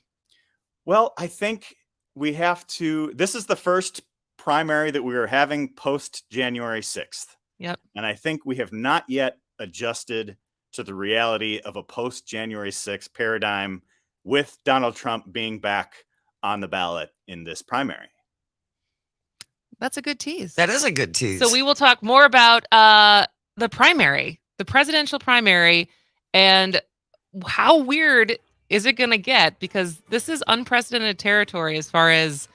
Well, I think we have to. This is the first primary that we are having post January 6th. Yep. And I think we have not yet adjusted to the reality of a post January 6th paradigm with Donald Trump being back on the ballot in this primary. That's a good tease. That is a good tease. So we will talk more about the primary, the presidential primary, and how weird is it going to get? Because this is unprecedented territory as far as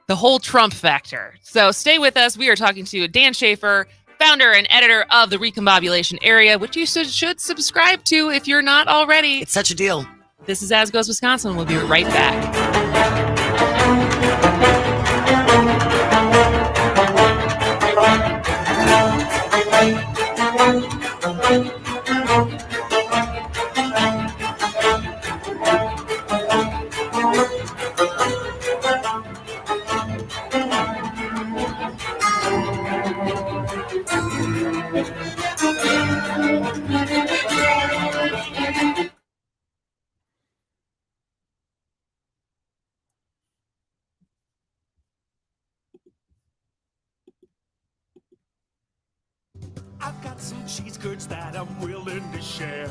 the whole Trump factor. So stay with us. We are talking to Dan Shafer, founder and editor of the Recombobulation Area, which you should subscribe to if you're not already. It's such a deal. This is As Goes Wisconsin. We'll be right back. goods that I'm willing to share.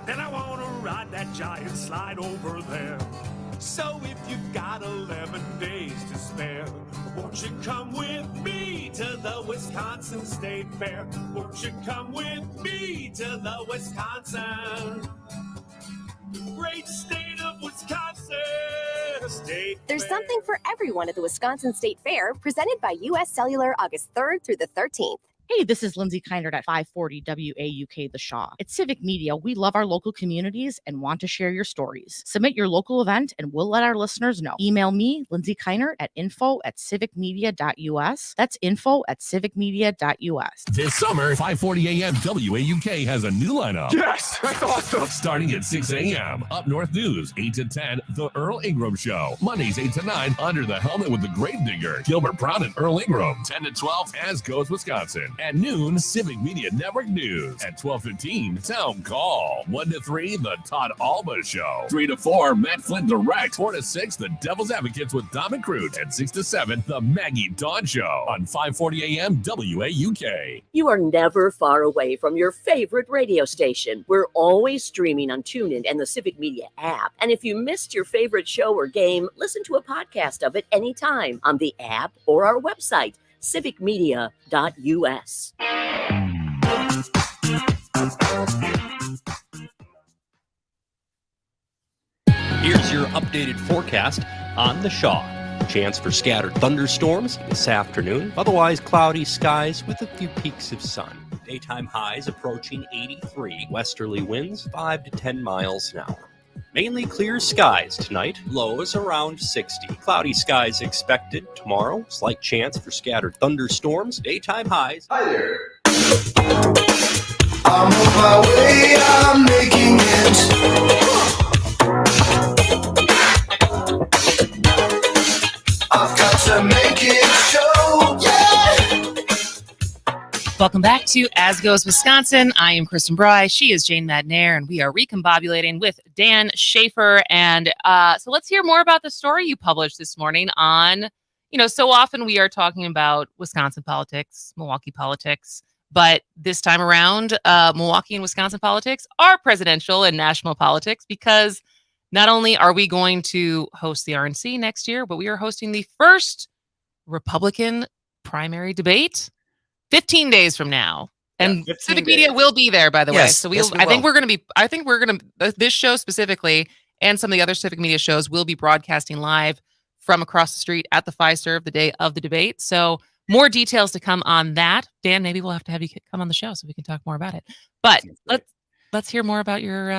Then I want to ride that giant slide over there. So if you've got 11 days to spare, won't you come with me to the Wisconsin State Fair? Won't you come with me to the Wisconsin, great state of Wisconsin State There's Fair? something for everyone at the Wisconsin State Fair, presented by U.S. Cellular August 3rd through the 13th. Hey, this is Lindsay Kindred at 540 WAUK The Shaw. At Civic Media, we love our local communities and want to share your stories. Submit your local event and we'll let our listeners know. Email me, Lindsay Kindred, at info@civicmedia.us. That's info@civicmedia.us. This summer, 540 AM WAUK has a new lineup. Yes, that's awesome. Starting at 6 a.m. Up North News, 8 to 10, The Earl Ingram Show. Mondays, 8 to 9, Under the Helmet with the Grave Digger, Gilbert Brown and Earl Ingram. 10 to 12, As Goes Wisconsin. At noon, Civic Media Network News. At 12:15, Town Call. 1 to 3, The Todd Alba Show. 3 to 4, Matt Flynn Direct. 4 to 6, The Devil's Advocates with Dom and Crute. And 6 to 7, The Maggie Dawn Show on 540 AM WAUK. You are never far away from your favorite radio station. We're always streaming on TuneIn and the Civic Media app. And if you missed your favorite show or game, listen to a podcast of it anytime on the app or our website, civicmedia.us. Here's your updated forecast on the Shaw. Chance for scattered thunderstorms this afternoon. Otherwise, cloudy skies with a few peaks of sun. Daytime highs approaching 83. Westerly winds 5 to 10 miles an hour. Mainly clear skies tonight. Lows around 60. Cloudy skies expected tomorrow. Slight chance for scattered thunderstorms. Daytime highs. Hi there. I'm on my way, I'm making it. I've got to make it show, yeah! Welcome back to As Goes Wisconsin. I am Kristin Bry. She is Jane Madnair, and we are recombobulating with Dan Shafer. And so let's hear more about the story you published this morning on, so often we are talking about Wisconsin politics, Milwaukee politics, but this time around, Milwaukee and Wisconsin politics are presidential and national politics, because not only are we going to host the RNC next year, but we are hosting the first Republican primary debate 15 days from now. And Civic Media will be there, by the way. So I think this show specifically and some of the other Civic Media shows will be broadcasting live from across the street at the Fiserv the day of the debate. So more details to come on that. Dan, maybe we'll have to have you come on the show so we can talk more about it. But let's hear more about your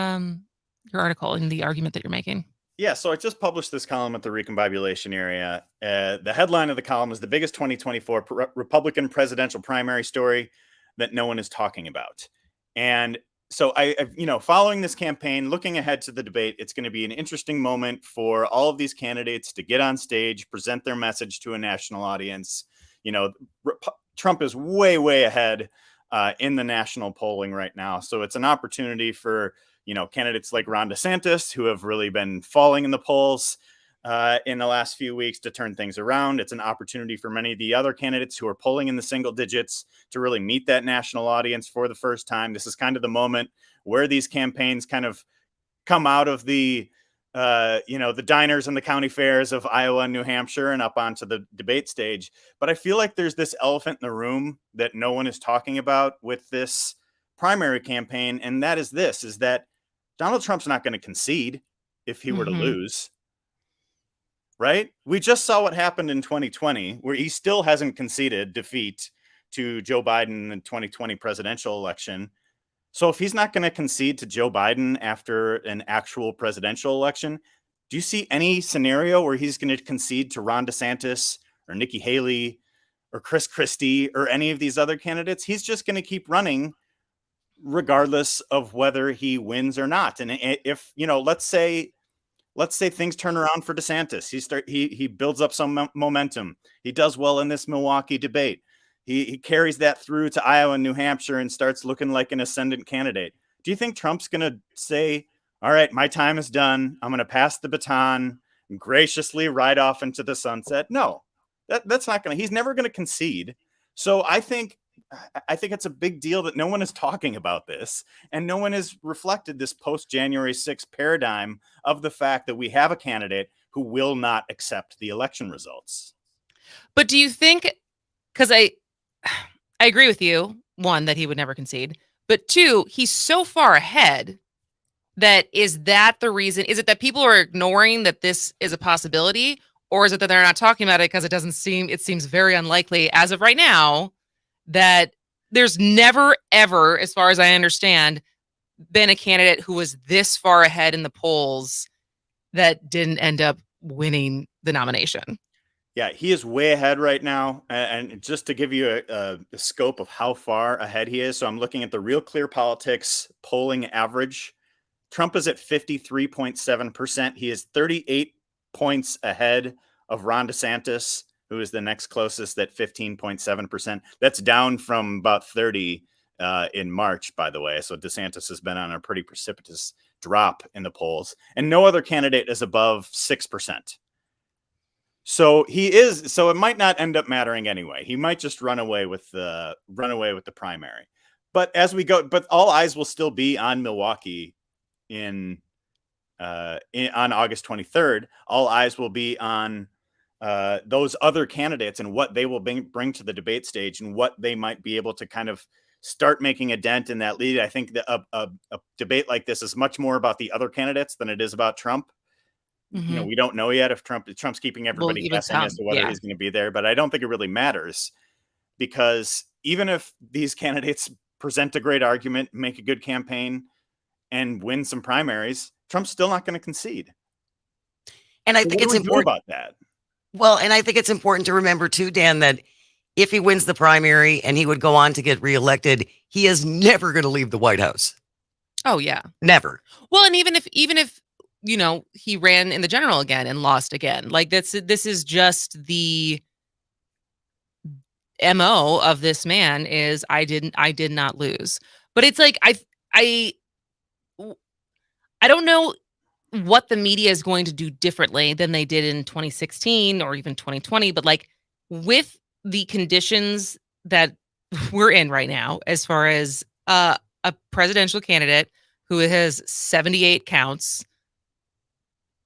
article and the argument that you're making. Yeah, so I just published this column at the Recombobulation area. The headline of the column is the biggest 2024 Republican presidential primary story that no one is talking about. And so following this campaign, looking ahead to the debate, it's going to be an interesting moment for all of these candidates to get on stage, present their message to a national audience. Trump is way, way ahead in the national polling right now. So it's an opportunity for candidates like Ron DeSantis, who have really been falling in the polls in the last few weeks, to turn things around. It's an opportunity for many of the other candidates who are polling in the single digits to really meet that national audience for the first time. This is kind of the moment where these campaigns kind of come out of the diners and the county fairs of Iowa and New Hampshire and up onto the debate stage. But I feel like there's this elephant in the room that no one is talking about with this primary campaign. And that is that Donald Trump's not going to concede if he were to lose, right? We just saw what happened in 2020, where he still hasn't conceded defeat to Joe Biden in the 2020 presidential election. So if he's not going to concede to Joe Biden after an actual presidential election, do you see any scenario where he's going to concede to Ron DeSantis or Nikki Haley or Chris Christie or any of these other candidates? He's just going to keep running regardless of whether he wins or not. And if, let's say things turn around for DeSantis, he builds up some momentum. He does well in this Milwaukee debate. He carries that through to Iowa and New Hampshire and starts looking like an ascendant candidate. Do you think Trump's going to say, all right, my time is done, I'm going to pass the baton and graciously ride off into the sunset? No, that's not going to, he's never going to concede. So I think I think it's a big deal that no one is talking about this, and no one has reflected this post-January 6th paradigm of the fact that we have a candidate who will not accept the election results. But do you think, because I agree with you, one, that he would never concede, but two, he's so far ahead that is that the reason? Is it that people are ignoring that this is a possibility, or is it that they're not talking about it because it seems very unlikely as of right now that there's never, ever, as far as I understand, been a candidate who was this far ahead in the polls that didn't end up winning the nomination? Yeah, he is way ahead right now. And just to give you a scope of how far ahead he is, so I'm looking at the Real Clear Politics polling average. Trump is at 53.7%. He is 38 points ahead of Ron DeSantis, who is the next closest at 15.7%. That's down from about 30 in March, by the way. So DeSantis has been on a pretty precipitous drop in the polls, and no other candidate is above 6%. So it might not end up mattering anyway. He might just run away with the primary. But as we go, but all eyes will still be on Milwaukee on August 23rd. All eyes will be on those other candidates and what they will bring to the debate stage and what they might be able to kind of start making a dent in that lead. I think that a debate like this is much more about the other candidates than it is about Trump. Mm-hmm. You know, we don't know yet if Trump's keeping everybody guessing as to whether he's going to be there, but I don't think it really matters, because even if these candidates present a great argument, make a good campaign, and win some primaries, Trump's still not going to concede. And I think it's important about that. Well, and I think it's important to remember too, Dan, that if he wins the primary and he would go on to get reelected, he is never going to leave the White House. Oh yeah, never. Well, and even if you know, he ran in the general again and lost again, like this is just the MO of this man is I did not lose. But it's like I don't know what the media is going to do differently than they did in 2016 or even 2020, but like with the conditions that we're in right now, as far as a presidential candidate who has 78 counts,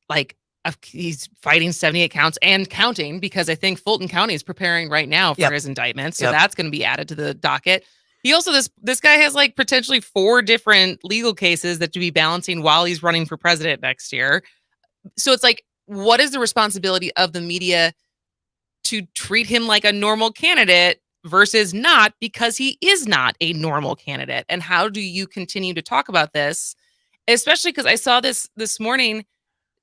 like he's fighting 78 counts and counting, because I think Fulton County is preparing right now for his indictment. So that's going to be added to the docket. He also, this guy has like potentially 4 different legal cases that to be balancing while he's running for president next year. So it's like, what is the responsibility of the media to treat him like a normal candidate versus not, because he is not a normal candidate? And how do you continue to talk about this? Especially because I saw this morning,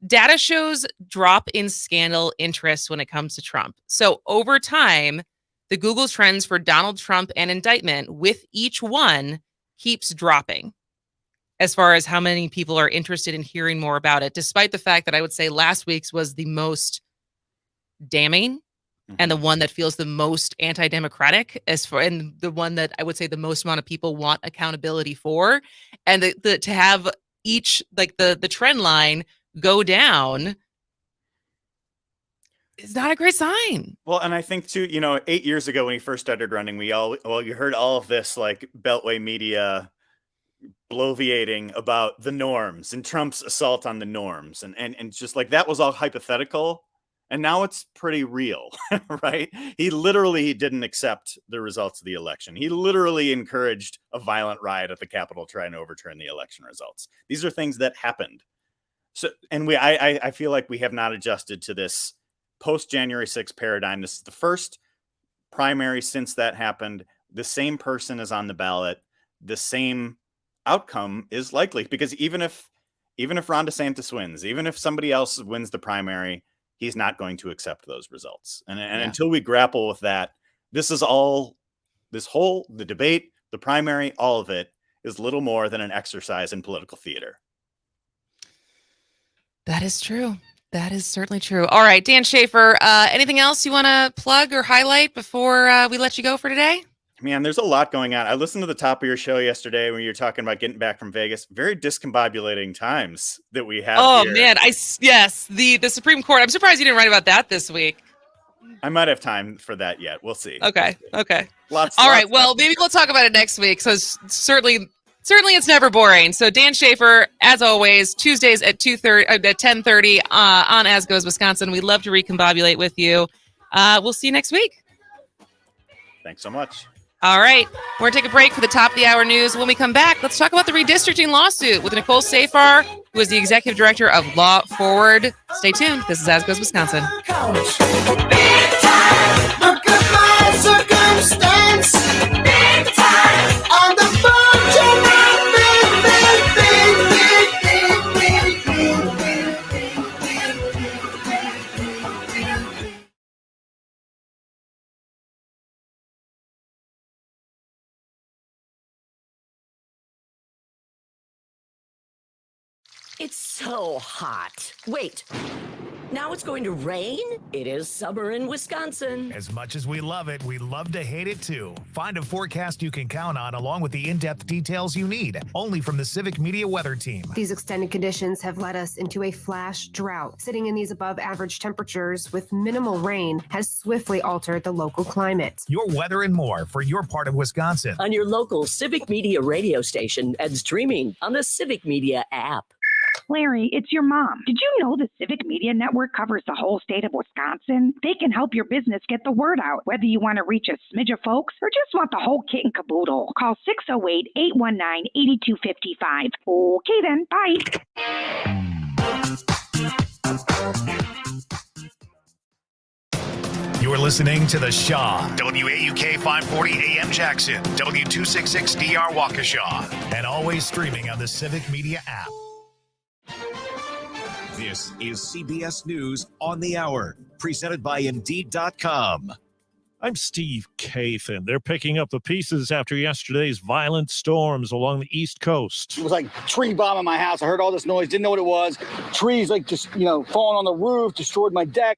data shows drop in scandal interest when it comes to Trump. So over time, the Google trends for Donald Trump and indictment with each one keeps dropping as far as how many people are interested in hearing more about it, despite the fact that I would say last week's was the most damning and the one that feels the most anti-democratic, and the one that I would say the most amount of people want accountability for. And to have each, like the trend line go down is not a great sign. Well, and I think too, 8 years ago when he first started running, you heard all of this like Beltway media bloviating about the norms and Trump's assault on the norms, and just like that was all hypothetical, and now it's pretty real, right? He literally didn't accept the results of the election. He literally encouraged a violent riot at the Capitol trying to overturn the election results. These are things that happened. So, and I feel like we have not adjusted to this post-January 6th paradigm. This is the first primary since that happened. The same person is on the ballot. The same outcome is likely, because even if Ron DeSantis wins, even if somebody else wins the primary, he's not going to accept those results. And until we grapple with that, the debate, the primary, all of it is little more than an exercise in political theater. That is true. That is certainly true. All right, Dan Shafer, anything else you want to plug or highlight before we let you go for today? Man, there's a lot going on. I listened to the top of your show yesterday when you were talking about getting back from Vegas. Very discombobulating times that we have. Oh here. man, yes, the Supreme Court. I'm surprised you didn't write about that this week. I might have time for that yet. We'll see. Okay. Lots. All right. Well, maybe we'll talk about it next week. So certainly it's never boring. So Dan Shafer, as always, Tuesdays at 10:30 on As Goes Wisconsin. We love to recombobulate with you. We'll see you next week. Thanks so much. All right. We're going to take a break for the top of the hour news. When we come back, let's talk about the redistricting lawsuit with Nicole Safar, who is the executive director of Law Forward. Stay tuned. This is As Goes Wisconsin. Circumstance, big time on the fortune of It's so hot. Wait, now it's going to rain? It is summer in Wisconsin. As much as we love it, we love to hate it too. Find a forecast you can count on along with the in-depth details you need, only from the Civic Media Weather Team. These extended conditions have led us into a flash drought. Sitting in these above average temperatures with minimal rain has swiftly altered the local climate. Your weather and more for your part of Wisconsin. On your local Civic Media radio station and streaming on the Civic Media app. Larry, it's your mom. Did you know the Civic Media Network covers the whole state of Wisconsin? They can help your business get the word out, whether you want to reach a smidge of folks or just want the whole kit and caboodle. Call 608-819-8255. Okay then, bye. You're listening to The Shaw, WAUK 540 AM Jackson, W266DR Waukesha, and always streaming on the Civic Media app. This is CBS News on the Hour, presented by Indeed.com. I'm Steve Kathan. They're picking up the pieces after yesterday's violent storms along the East Coast. It was like a tree bomb in my house. I heard all this noise, didn't know what it was. Trees just falling on the roof, destroyed my deck.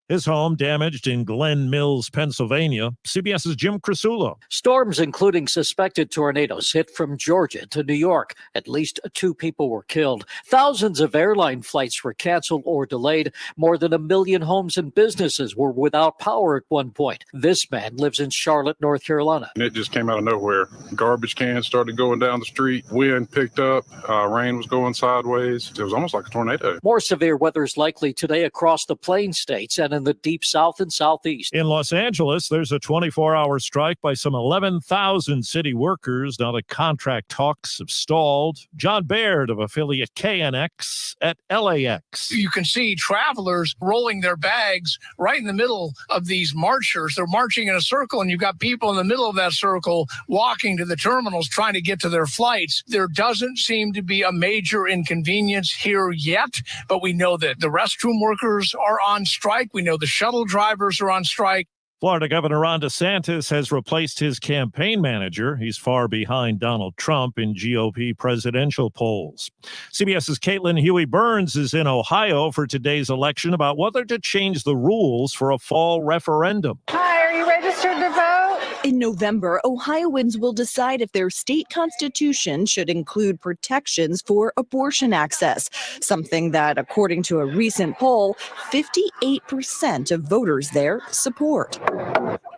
His home damaged in Glen Mills, Pennsylvania. CBS's Jim Krasula. Storms, including suspected tornadoes, hit from Georgia to New York. At least 2 people were killed. Thousands of airline flights were canceled or delayed. More than 1 million homes and businesses were without power at one point. This man lives in Charlotte, North Carolina. And it just came out of nowhere. Garbage cans started going down the street. Wind picked up. Rain was going sideways. It was almost like a tornado. More severe weather is likely today across the Plain States and in the deep south and southeast. In Los Angeles, there's a 24-hour strike by some 11,000 city workers. Now the contract talks have stalled. John Baird of affiliate KNX at LAX. You can see travelers rolling their bags right in the middle of these marchers. They're marching in a circle, and you've got people in the middle of that circle walking to the terminals trying to get to their flights. There doesn't seem to be a major inconvenience here yet, but we know that the restroom workers are on strike. We know the shuttle drivers are on strike. Florida Governor Ron DeSantis has replaced his campaign manager. He's far behind Donald Trump in GOP presidential polls. CBS's Caitlin Huey-Burns is in Ohio for today's election about whether to change the rules for a fall referendum. Hi, are you registered to vote? In November, Ohioans will decide if their state constitution should include protections for abortion access, something that, according to a recent poll, 58% of voters there support.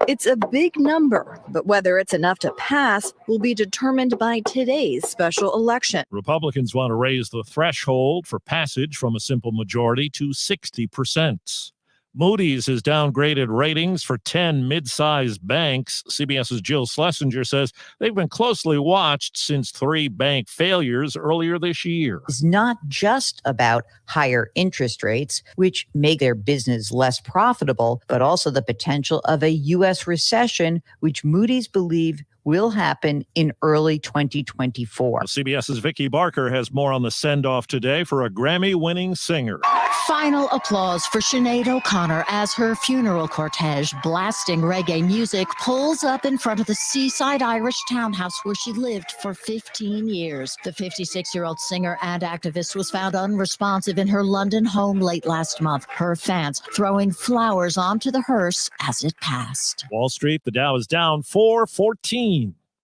It's a big number, but whether it's enough to pass will be determined by today's special election. Republicans want to raise the threshold for passage from a simple majority to 60%. Moody's has downgraded ratings for 10 mid-sized banks. CBS's Jill Schlesinger says they've been closely watched since 3 bank failures earlier this year. It's not just about higher interest rates, which make their business less profitable, but also the potential of a U.S. recession, which Moody's believe will happen in early 2024. CBS's Vicki Barker has more on the send-off today for a Grammy-winning singer. Final applause for Sinead O'Connor as her funeral cortege, blasting reggae music, pulls up in front of the seaside Irish townhouse where she lived for 15 years. The 56-year-old singer and activist was found unresponsive in her London home late last month. Her fans throwing flowers onto the hearse as it passed. Wall Street, the Dow is down 414.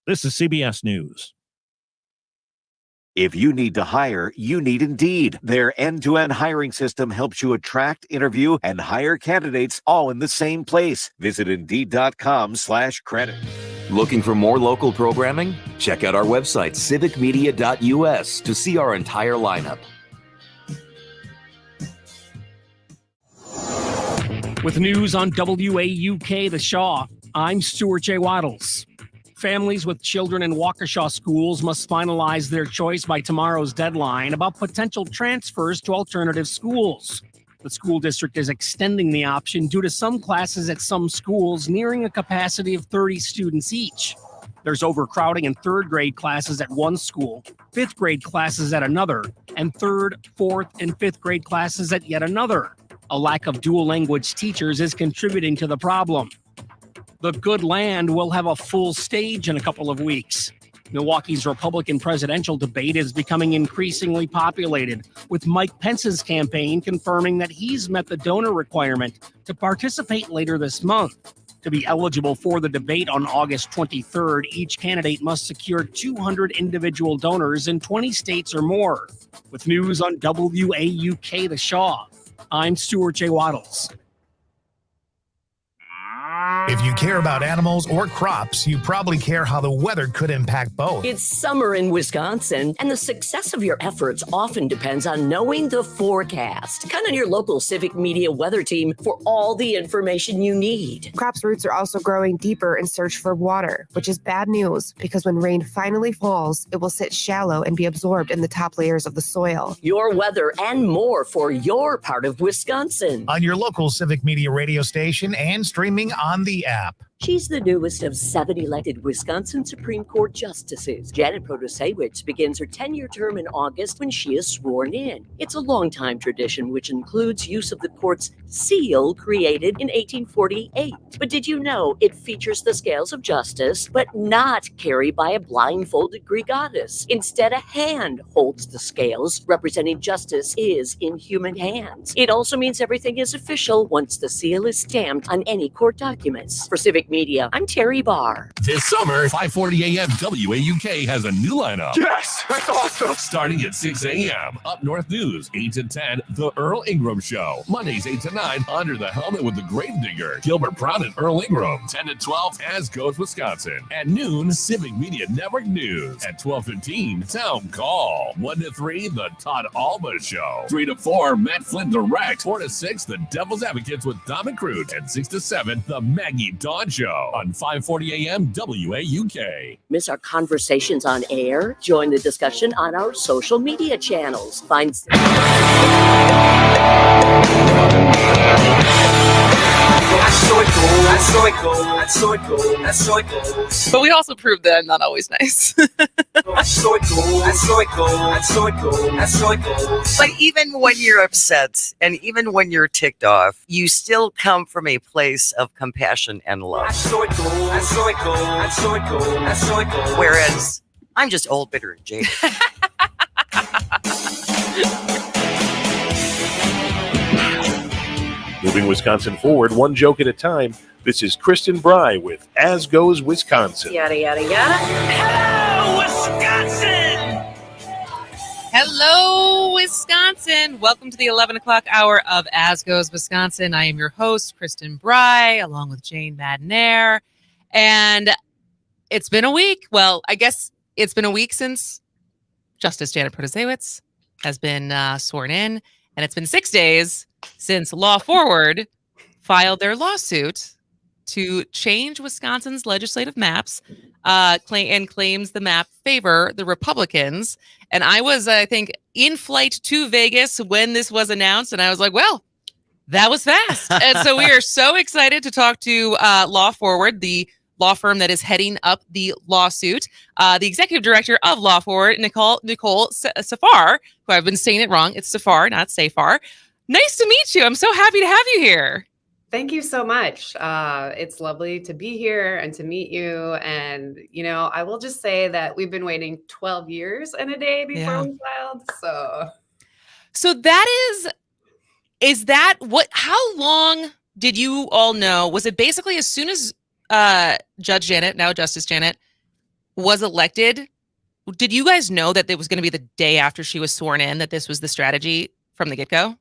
This is CBS News. If you need to hire, you need Indeed. Their end-to-end hiring system helps you attract, interview, and hire candidates all in the same place. Visit Indeed.com/credit. Looking for more local programming? Check out our website, civicmedia.us, to see our entire lineup. With news on WAUK The Shaw, I'm Stuart J. Waddles. Families with children in Waukesha schools must finalize their choice by tomorrow's deadline about potential transfers to alternative schools. The school district is extending the option due to some classes at some schools nearing a capacity of 30 students each. There's overcrowding in third grade classes at one school, fifth grade classes at another, and third, fourth, and fifth grade classes at yet another. A lack of dual language teachers is contributing to the problem. The Good Land will have a full stage in a couple of weeks. Milwaukee's Republican presidential debate is becoming increasingly populated, with Mike Pence's campaign confirming that he's met the donor requirement to participate later this month. To be eligible for the debate on August 23rd, each candidate must secure 200 individual donors in 20 states or more. With news on WAUK The Shaw, I'm Stuart J. Waddles. If you care about animals or crops, you probably care how the weather could impact both. It's summer in Wisconsin, and the success of your efforts often depends on knowing the forecast. Count on your local Civic Media weather team for all the information you need. Crops' roots are also growing deeper in search for water, which is bad news because when rain finally falls, it will sit shallow and be absorbed in the top layers of the soil. Your weather and more for your part of Wisconsin. On your local Civic Media radio station and streaming on the app. She's the newest of 7 elected Wisconsin Supreme Court justices. Janet Protasewicz begins her 10-year term in August when she is sworn in. It's a long-time tradition which includes use of the court's seal created in 1848. But did you know it features the scales of justice, but not carried by a blindfolded Greek goddess? Instead, a hand holds the scales, representing justice is in human hands. It also means everything is official once the seal is stamped on any court documents. For Civic Media, I'm Terry Barr. This summer, 5:40 a.m. WAUK has a new lineup. Yes, that's awesome. Starting at 6 a.m. Up North News, 8 to 10, The Earl Ingram Show. Mondays, 8 to 9, Under the Helmet with the Gravedigger. Gilbert Brown and Earl Ingram. 10 to 12, As Goes Wisconsin. At noon, Civic Media Network News. At 12:15, Town Call. 1 to 3, The Todd Alba Show. 3 to 4, Matt Flynn Direct. 4 to 6, The Devil's Advocates with Dom and Cruz. And 6 to 7, The Maggie Dawn Show on 5:40 a.m. WAUK. Miss our conversations on air? Join the discussion on our social media channels. Find But we also proved that I'm not always nice. But even when you're upset and even when you're ticked off, you still come from a place of compassion and love. Whereas I'm just old, bitter, and jaded. Moving Wisconsin forward, one joke at a time. This is Kristin Bry with As Goes Wisconsin. Yada, yada, yada. Hello, Wisconsin! Hello, Wisconsin! Welcome to the 11 o'clock hour of As Goes Wisconsin. I am your host, Kristin Bry, along with Jane Maddenair. And it's been a week. Well, I guess it's been a week since Justice Janet Protasewicz has been sworn in. And it's been 6 days since Law Forward filed their lawsuit to change Wisconsin's legislative maps and claims the map favor the Republicans. And I was, I think, in flight to Vegas when this was announced. And I was like, well, that was fast. And so we are so excited to talk to Law Forward, the law firm that is heading up the lawsuit. The executive director of Law Forward, Nicole Safar, who I've been saying it wrong. It's Safar, not Safar. Nice to meet you. I'm so happy to have you here. Thank you so much. It's lovely to be here and to meet you. And, you know, I will just say that we've been waiting 12 years and a day before we filed. So that is that what, how long did you all know? Was it basically as soon as Judge Janet, now Justice Janet, was elected? Did you guys know that it was going to be the day after she was sworn in, that this was the strategy from the get-go?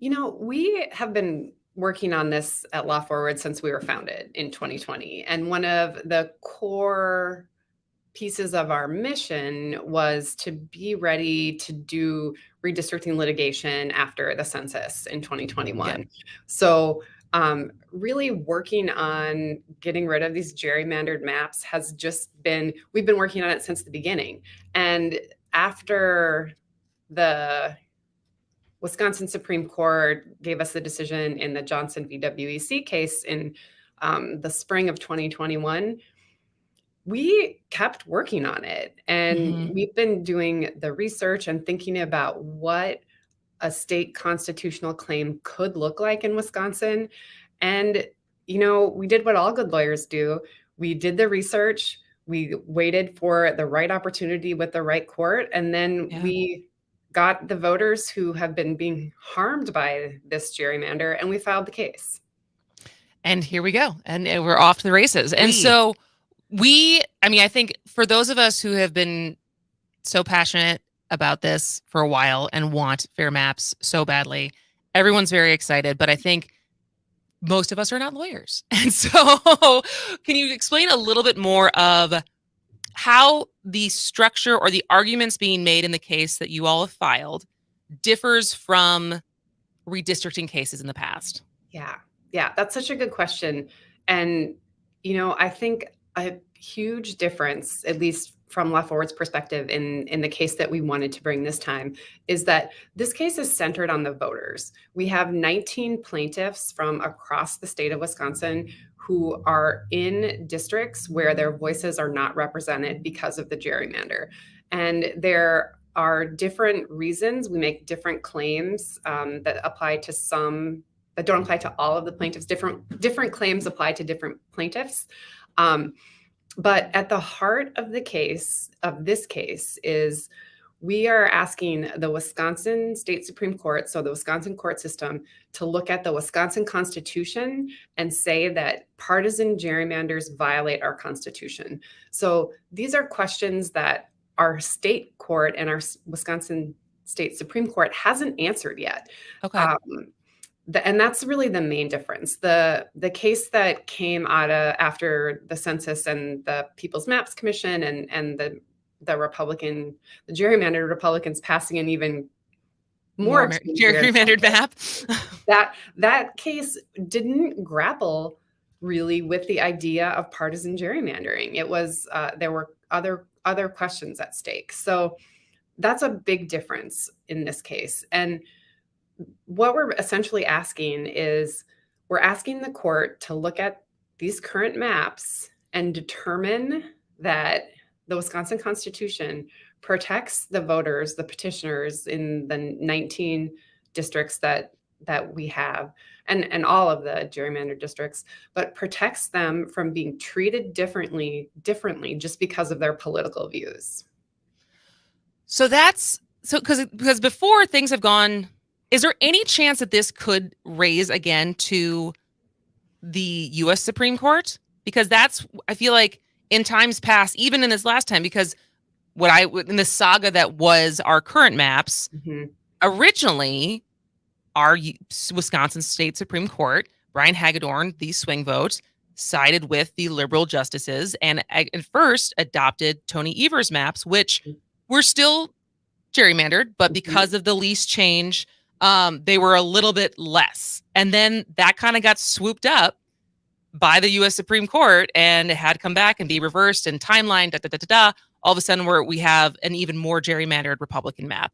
We have been working on this at Law Forward since we were founded in 2020. And one of the core pieces of our mission was to be ready to do redistricting litigation after the census in 2021. So really working on getting rid of these gerrymandered maps has just been, we've been working on it since the beginning. And after the Wisconsin Supreme Court gave us the decision in the Johnson v. WEC case in the spring of 2021, we kept working on it. And we've been doing the research and thinking about what a state constitutional claim could look like in Wisconsin. And, we did what all good lawyers do. We did the research, we waited for the right opportunity with the right court, and then we got the voters who have been being harmed by this gerrymander, and we filed the case. And here we go. And we're off to the races. And so I think for those of us who have been so passionate about this for a while and want fair maps so badly, everyone's very excited. But I think most of us are not lawyers. And so can you explain a little bit more of how the structure or the arguments being made in the case that you all have filed differs from redistricting cases in the past? Yeah, that's such a good question. And, I think a huge difference, at least from Law Forward's perspective in the case that we wanted to bring this time, is that this case is centered on the voters. We have 19 plaintiffs from across the state of Wisconsin who are in districts where their voices are not represented because of the gerrymander. And there are different reasons. We make different claims that apply to some, that don't apply to all of the plaintiffs. Different claims apply to different plaintiffs. But at the heart of the case, of this case, is we are asking the Wisconsin State Supreme Court, so the Wisconsin court system, to look at the Wisconsin Constitution and say that partisan gerrymanders violate our Constitution. So these are questions that our state court and our Wisconsin State Supreme Court hasn't answered yet. Okay. And that's really the main difference. The case that came out of after the census and the People's Maps Commission and the gerrymandered Republicans passing an even more gerrymandered map. that case didn't grapple really with the idea of partisan gerrymandering. It was there were other questions at stake. So that's a big difference in this case. And what we're essentially asking is, we're asking the court to look at these current maps and determine that the Wisconsin Constitution protects the voters, the petitioners in the 19 districts that we have, and all of the gerrymandered districts, but protects them from being treated differently just because of their political views. So because before things have gone, is there any chance that this could raise again to the U.S. Supreme Court? Because I feel like in times past, even in this last time, because in the saga that was our current maps, originally our Wisconsin State Supreme Court, Brian Hagedorn, the swing vote, sided with the liberal justices and at first adopted Tony Evers maps, which were still gerrymandered, but because of the lease change, they were a little bit less. And then that kind of got swooped up by the U.S. Supreme Court and it had to come back and be reversed and timeline, all of a sudden we have an even more gerrymandered Republican map.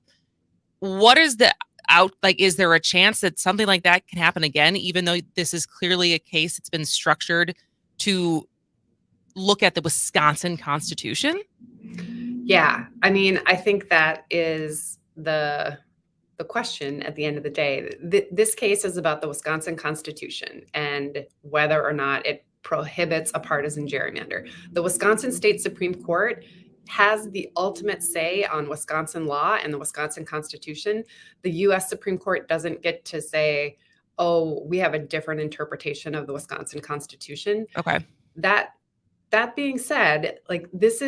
What is is there a chance that something like that can happen again, even though this is clearly a case that's been structured to look at the Wisconsin Constitution? Yeah, I mean, I think that is the question at the end of the day. This case is about the Wisconsin Constitution and whether or not it prohibits a partisan gerrymander. The Wisconsin State Supreme Court has the ultimate say on Wisconsin law and the Wisconsin Constitution. The U.S. Supreme Court doesn't get to say, oh, we have a different interpretation of the Wisconsin Constitution. Okay. That that being said, like this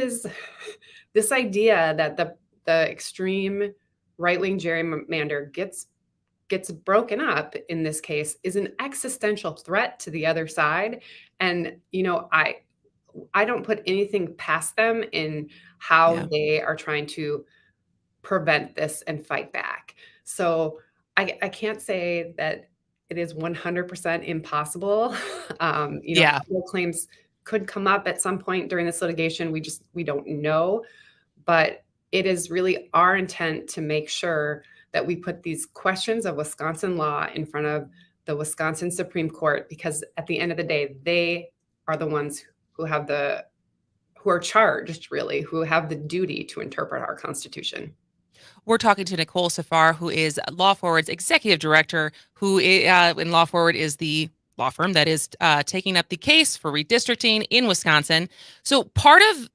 idea that the extreme right-wing gerrymander gets broken up in this case is an existential threat to the other side. And, I don't put anything past them in how they are trying to prevent this and fight back. So I can't say that it is 100% impossible. Federal claims could come up at some point during this litigation. We don't know, but it is really our intent to make sure that we put these questions of Wisconsin law in front of the Wisconsin Supreme Court, because at the end of the day, they are the ones who are charged, really, who have the duty to interpret our Constitution. We're talking to Nicole Safar, who is Law Forward's executive director, who in Law Forward is the law firm that is taking up the case for redistricting in Wisconsin. So part of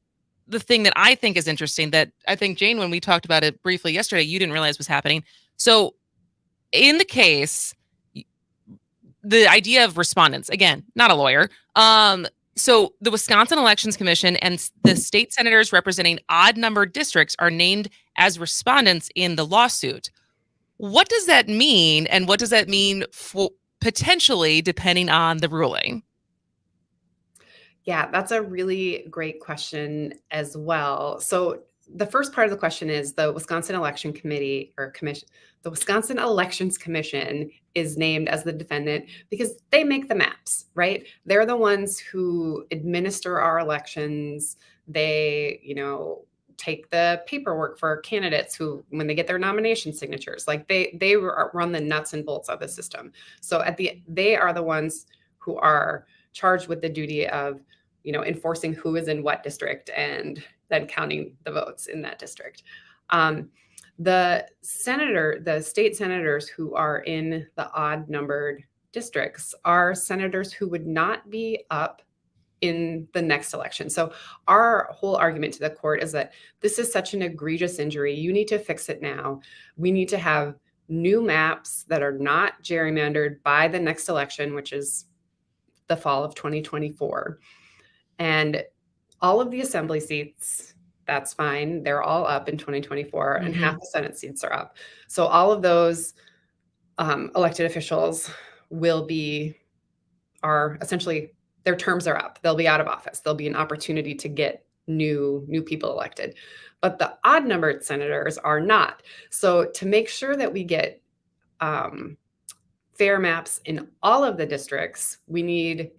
the thing that I think is interesting, that I think, Jane, when we talked about it briefly yesterday, you didn't realize was happening. So in the case, the idea of respondents, again, not a lawyer. So the Wisconsin Elections Commission and the state senators representing odd-numbered districts are named as respondents in the lawsuit. What does that mean, and what does that mean for potentially depending on the ruling? Yeah, that's a really great question as well. So the first part of the question is the Wisconsin Election Committee or Commission. The Wisconsin Elections Commission is named as the defendant because they make the maps, right? They're the ones who administer our elections. They, take the paperwork for candidates who, when they get their nomination signatures, like they run the nuts and bolts of the system. So they are the ones who are charged with the duty of, enforcing who is in what district and then counting the votes in that district. The state senators who are in the odd numbered districts are senators who would not be up in the next election. So our whole argument to the court is that this is such an egregious injury. You need to fix it now. We need to have new maps that are not gerrymandered by the next election, which is the fall of 2024. And all of the assembly seats, that's fine. They're all up in 2024 and half the Senate seats are up. So all of those elected officials are essentially, their terms are up. They'll be out of office. There'll be an opportunity to get new people elected. But the odd numbered senators are not. So to make sure that we get fair maps in all of the districts, we need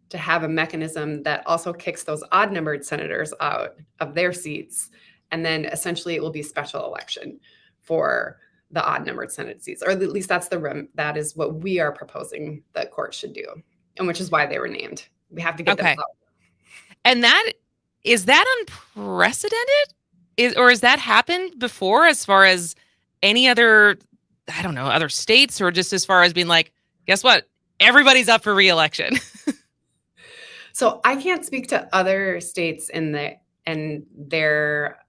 to have a mechanism that also kicks those odd numbered senators out of their seats. And then essentially it will be a special election for the odd numbered Senate seats, or at least that is what we are proposing the court should do. And which is why they were named. We have to get them out. And is that unprecedented? Or has that happened before, as far as any other, I don't know, other states, or just as far as being like, guess what? Everybody's up for re-election. So I can't speak to other states and their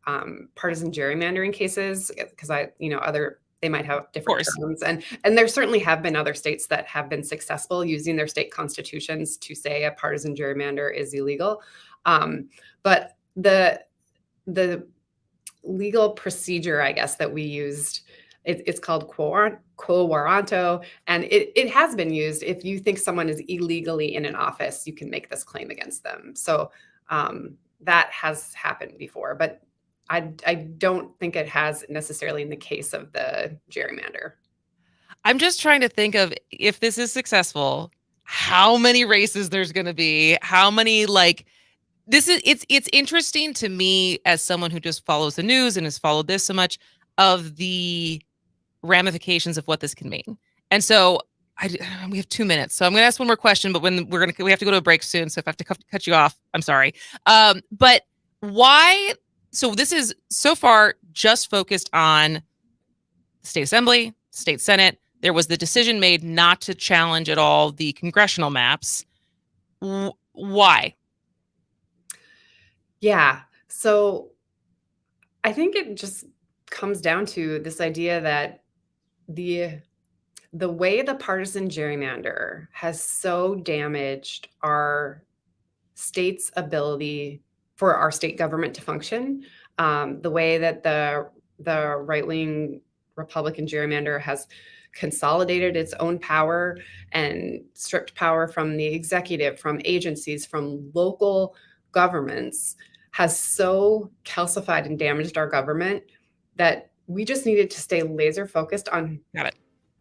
partisan gerrymandering cases, because they might have different terms. And there certainly have been other states that have been successful using their state constitutions to say a partisan gerrymander is illegal. But the legal procedure, I guess, that we used, it's called quo warranto, and it has been used. If you think someone is illegally in an office, you can make this claim against them. So that has happened before, but I don't think it has necessarily in the case of the gerrymander. I'm just trying to think of, if this is successful, how many races there's going to be, how many, it's interesting to me as someone who just follows the news and has followed this so much, of the ramifications of what this can mean. And so we have 2 minutes, so I'm going to ask one more question, but when we have to go to a break soon. So if I have to cut you off, I'm sorry. But why? So this is so far just focused on state assembly, state senate. There was the decision made not to challenge at all the congressional maps. Why? Yeah. So I think it just comes down to this idea that the way the partisan gerrymander has so damaged our states' ability for our state government to function. The way that the right-wing Republican gerrymander has consolidated its own power and stripped power from the executive, from agencies, from local governments, has so calcified and damaged our government that we just needed to stay laser focused on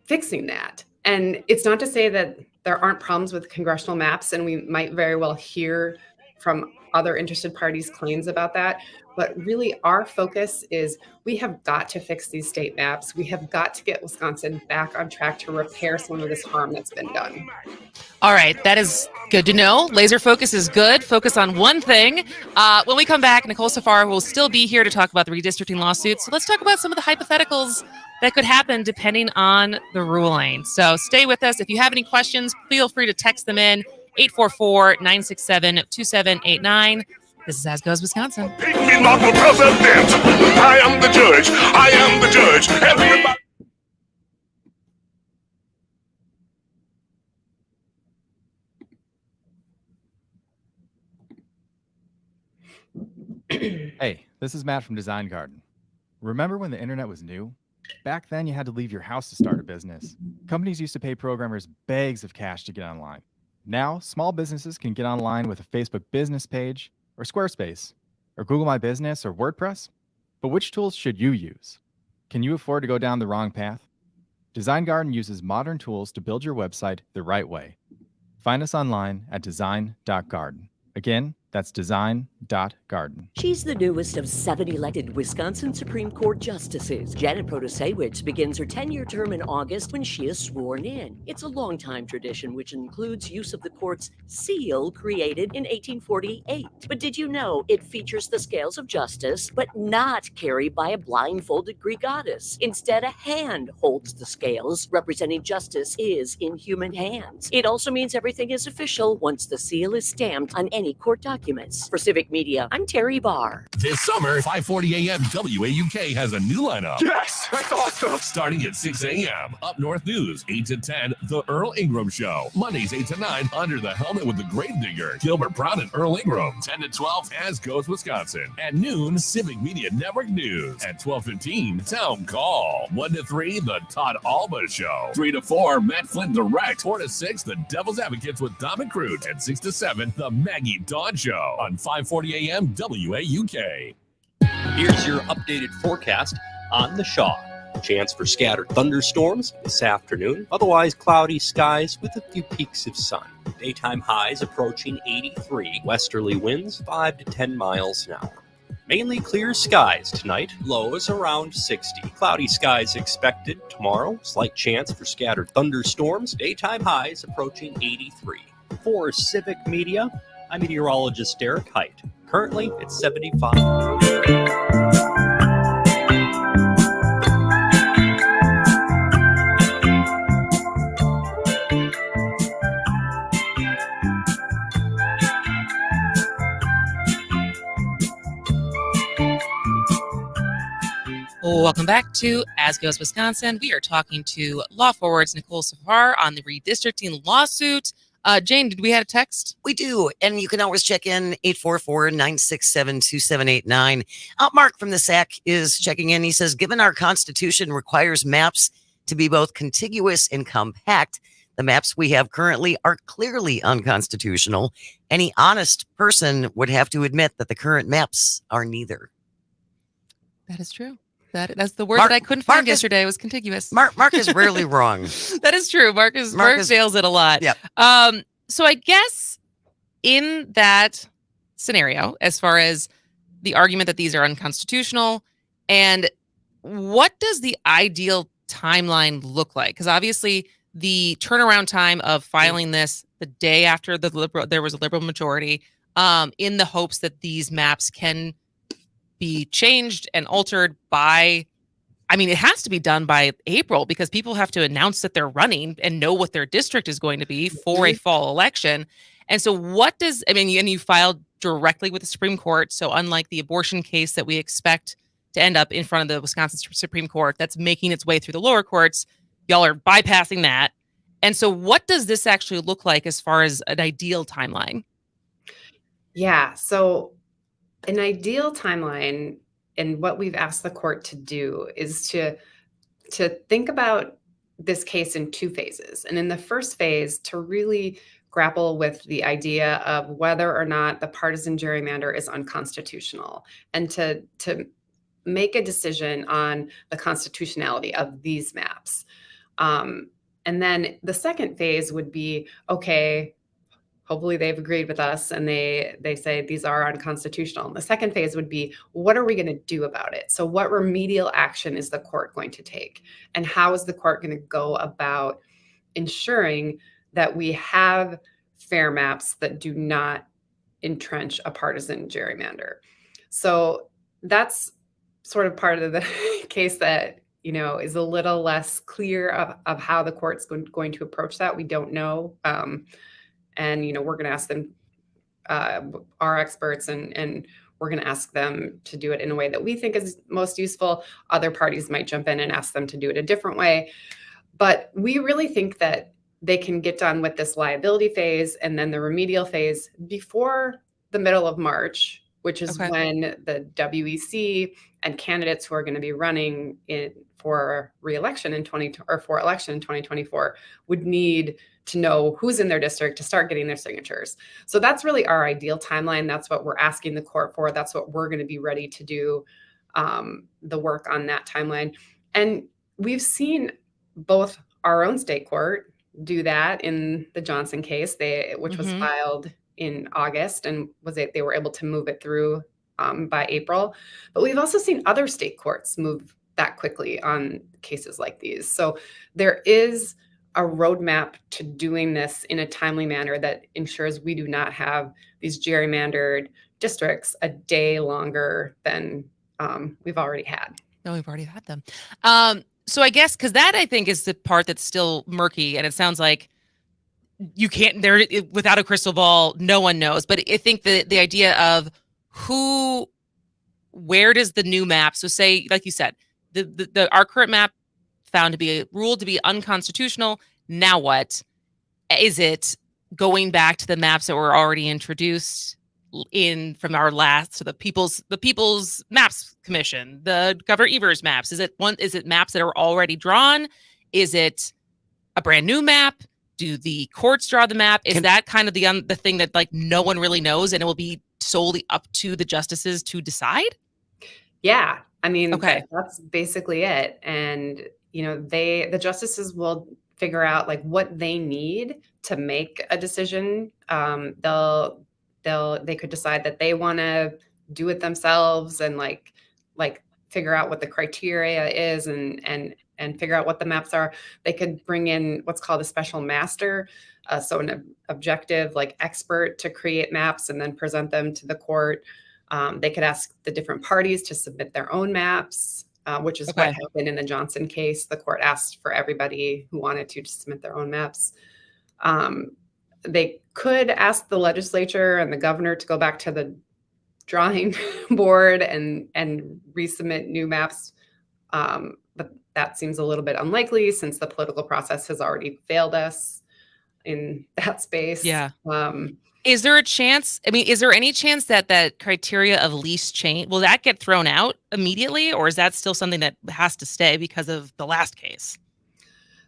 fixing that. And it's not to say that there aren't problems with congressional maps, and we might very well hear from other interested parties claims about that. But really, our focus is we have got to fix these state maps. We have got to get Wisconsin back on track to repair some of this harm that's been done. All right, that is good to know. Laser focus is good. Focus on one thing. When we come back, Nicole Safar will still be here to talk about the redistricting lawsuit. So let's talk about some of the hypotheticals that could happen depending on the ruling. So stay with us. If you have any questions, feel free to text them in 844-967-2789. This is As Goes Wisconsin. Pick me not for president. I am the judge. I am the judge. Everybody. Hey, this is Matt from Design Garden. Remember when the internet was new? Back then, you had to leave your house to start a business. Companies used to pay programmers bags of cash to get online. Now, small businesses can get online with a Facebook business page, or Squarespace, or Google My Business, or WordPress. But which tools should you use? Can you afford to go down the wrong path? Design Garden uses modern tools to build your website the right way. Find us online at design.garden. Again, that's design.garden. She's the newest of 7 elected Wisconsin Supreme Court justices. Janet Protasewicz begins her 10-year term in August when she is sworn in. It's a long-time tradition which includes use of the court's seal created in 1848. But did you know it features the scales of justice, but not carried by a blindfolded Greek goddess? Instead, a hand holds the scales, representing justice is in human hands. It also means everything is official once the seal is stamped on any court documents. For Civic Media, I'm Terry Barr. This summer, 540 AM WAUK has a new lineup. Yes, that's awesome. Starting at 6 a.m. Up North News, 8 to 10, The Earl Ingram Show. Mondays, 8 to 9, Under the Helmet with the Grave Digger. Gilbert Brown and Earl Ingram. 10 to 12, As Goes Wisconsin. At noon, Civic Media Network News. At 12:15, Town Call. 1 to 3, The Todd Alba Show. 3 to 4, Matt Flynn Direct. 4 to 6, The Devil's Advocates with Dom and Crute. And 6 to 7, The Maggie Dawn Show on 540 AM WAUK. Here's your updated forecast on the Shaw. Chance for scattered thunderstorms this afternoon. Otherwise, cloudy skies with a few peaks of sun. Daytime highs approaching 83. Westerly winds 5 to 10 miles an hour. Mainly clear skies tonight. Lows around 60. Cloudy skies expected tomorrow. Slight chance for scattered thunderstorms. Daytime highs approaching 83. For Civic Media, I'm meteorologist Derek Height. Currently, it's 75. Welcome back to As Goes Wisconsin. We are talking to Law Forward's Nicole Safar on the redistricting lawsuit. Jane, did we have a text? We do. And you can always check in 844-967-2789. Mark from the SAC is checking in. He says, given our Constitution requires maps to be both contiguous and compact, the maps we have currently are clearly unconstitutional. Any honest person would have to admit that the current maps are neither. That is true. That's the word that I couldn't find yesterday was contiguous. Mark is rarely wrong. That is true. Mark nails it a lot. Yep. So I guess in that scenario, as far as the argument that these are unconstitutional, and what does the ideal timeline look like? Because obviously the turnaround time of filing this the day after there was a liberal majority, in the hopes that these maps can be changed and altered by, I mean, it has to be done by April because people have to announce that they're running and know what their district is going to be for a fall election. And so you filed directly with the Supreme Court. So unlike the abortion case that we expect to end up in front of the Wisconsin Supreme Court, that's making its way through the lower courts, y'all are bypassing that. And so what does this actually look like as far as an ideal timeline? Yeah. So an ideal timeline, and what we've asked the court to do, is to think about this case in two phases. And in the first phase, to really grapple with the idea of whether or not the partisan gerrymander is unconstitutional, and to make a decision on the constitutionality of these maps. And then the second phase would be, okay, hopefully they've agreed with us and they say these are unconstitutional. And the second phase would be, what are we going to do about it? So what remedial action is the court going to take? And how is the court going to go about ensuring that we have fair maps that do not entrench a partisan gerrymander? So that's sort of part of the case that, is a little less clear of how the court's going to approach that. We don't know. And, we're going to ask them, our experts, and we're going to ask them to do it in a way that we think is most useful. Other parties might jump in and ask them to do it a different way. But we really think that they can get done with this liability phase and then the remedial phase before the middle of March, which is when the WEC and candidates who are going to be running for re-election for election in 2024 would need to know who's in their district to start getting their signatures. So that's really our ideal timeline. That's what we're asking the court for. That's what we're going to be ready to do, the work on that timeline. And we've seen both our own state court do that in the Johnson case, which was filed in August, and they were able to move it through by April. But we've also seen other state courts move that quickly on cases like these. So there is a roadmap to doing this in a timely manner that ensures we do not have these gerrymandered districts a day longer than we've already had. No, we've already had them. So I guess, because that, I think, is the part that's still murky, and it sounds like you can't, without a crystal ball, no one knows. But I think the idea of where does the new map, so say, like you said, our current map found to be ruled to be unconstitutional. Now what? Is it going back to the maps that were already introduced from our last, so the People's Maps Commission, the Governor Evers maps? Is it maps that are already drawn? Is it a brand new map? Do the courts draw the map? Is that kind of the thing that like no one really knows, and it will be solely up to the justices to decide? Yeah, I mean, that's basically it. And the justices will figure out like what they need to make a decision. They could decide that they want to do it themselves and like figure out what the criteria is and figure out what the maps are. They could bring in what's called a special master, so an objective like expert to create maps and then present them to the court. They could ask the different parties to submit their own maps, which is what happened in the Johnson case. The court asked for everybody who wanted to submit their own maps. They could ask the legislature and the governor to go back to the drawing board and resubmit new maps. But that seems a little bit unlikely since the political process has already failed us in that space. Yeah. Is there a chance? I mean, is there any chance that that criteria of least change, will that get thrown out immediately, or is that still something that has to stay because of the last case?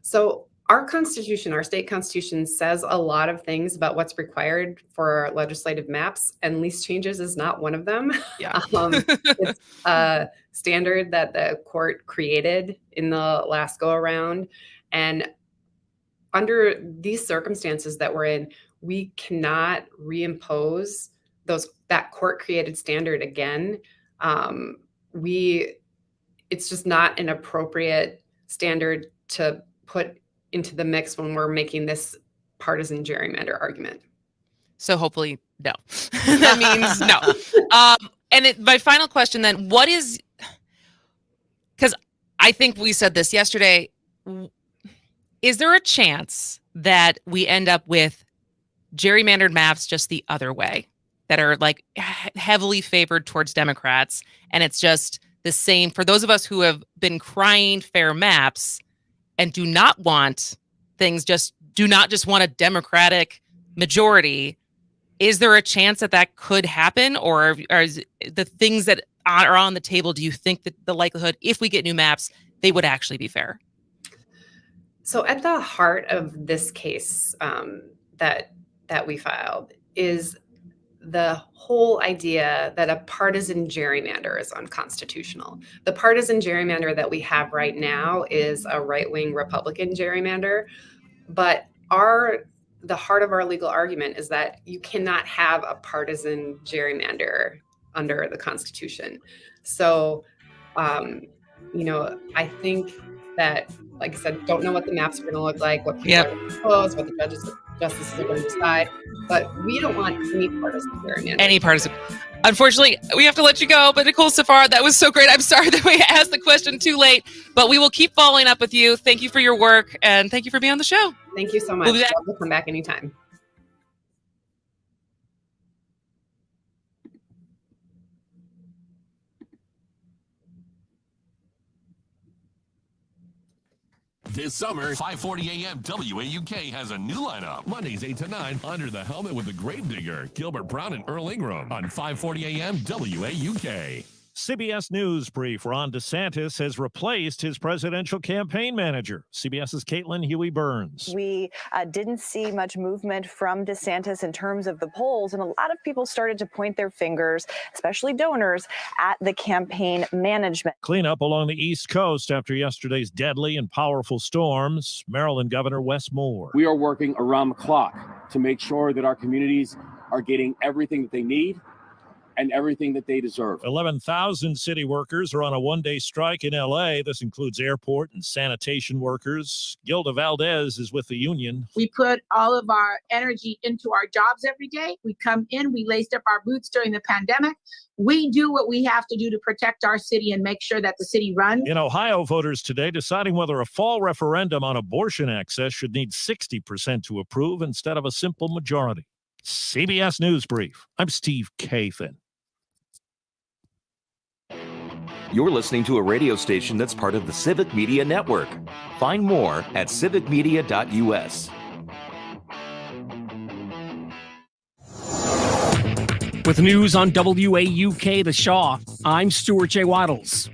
So our Constitution, our state Constitution, says a lot of things about what's required for legislative maps, and least changes is not one of them. Yeah. It's a standard that the court created in the last go around. And under these circumstances that we're in, we cannot reimpose that court created standard again. It's just not an appropriate standard to put into the mix when we're making this partisan gerrymander argument. So hopefully, no. That means no. And my final question then, what is, because I think we said this yesterday, is there a chance that we end up with gerrymandered maps just the other way, that are like heavily favored towards Democrats, and it's just the same for those of us who have been crying fair maps and do not want things, do not just want a Democratic majority? Is there a chance that that could happen, or is the things that are on the table, do you think that the likelihood, if we get new maps, they would actually be fair? So at the heart of this case that we filed is the whole idea that a partisan gerrymander is unconstitutional. The partisan gerrymander that we have right now is a right-wing Republican gerrymander, but the heart of our legal argument is that you cannot have a partisan gerrymander under the Constitution. So, I think that, like I said, don't know what the maps are going to look like, what people are going to propose, what the justices are going to decide, but we don't want any partisan gerrymander. Any partisan. Unfortunately, we have to let you go, but Nicole, Safar, that was so great. I'm sorry that we asked the question too late, but we will keep following up with you. Thank you for your work, and thank you for being on the show. Thank you so much. We'll come back anytime. This summer, 5:40 a.m. WAUK has a new lineup. Mondays 8 to 9, Under the Helmet with the Gravedigger, Gilbert Brown and Earl Ingram on 5:40 a.m. WAUK. CBS News brief. Ron DeSantis has replaced his presidential campaign manager. CBS's Caitlin Huey-Burns. We didn't see much movement from DeSantis in terms of the polls, and a lot of people started to point their fingers, especially donors, at the campaign management. Cleanup along the East Coast after yesterday's deadly and powerful storms. Maryland Governor Wes Moore. We are working around the clock to make sure that our communities are getting everything that they need and everything that they deserve. 11,000 city workers are on a one-day strike in L.A. This includes airport and sanitation workers. Gilda Valdez is with the union. We put all of our energy into our jobs every day. We come in, we laced up our boots during the pandemic. We do what we have to do to protect our city and make sure that the city runs. In Ohio, voters today deciding whether a fall referendum on abortion access should need 60% to approve instead of a simple majority. CBS News Brief. I'm Steve Kathan. You're listening to a radio station that's part of the Civic Media Network. Find more at civicmedia.us. With news on WAUK The Shaw, I'm Stuart J. Waddles.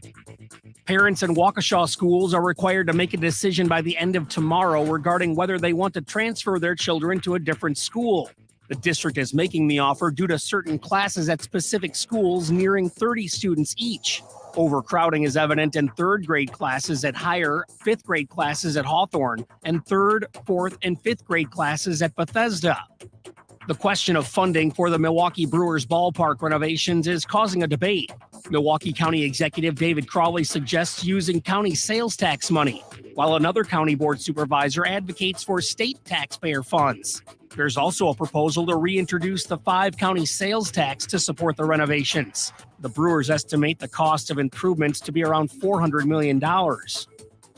Parents in Waukesha schools are required to make a decision by the end of tomorrow regarding whether they want to transfer their children to a different school. The district is making the offer due to certain classes at specific schools nearing 30 students each. Overcrowding is evident in third grade classes at Higher, fifth grade classes at Hawthorne, and third, fourth, and fifth grade classes at Bethesda. The question of funding for the Milwaukee Brewers ballpark renovations is causing a debate. Milwaukee County Executive David Crawley suggests using county sales tax money, while another county board supervisor advocates for state taxpayer funds. There's also a proposal to reintroduce the 5-county sales tax to support the renovations. The Brewers estimate the cost of improvements to be around $400 million.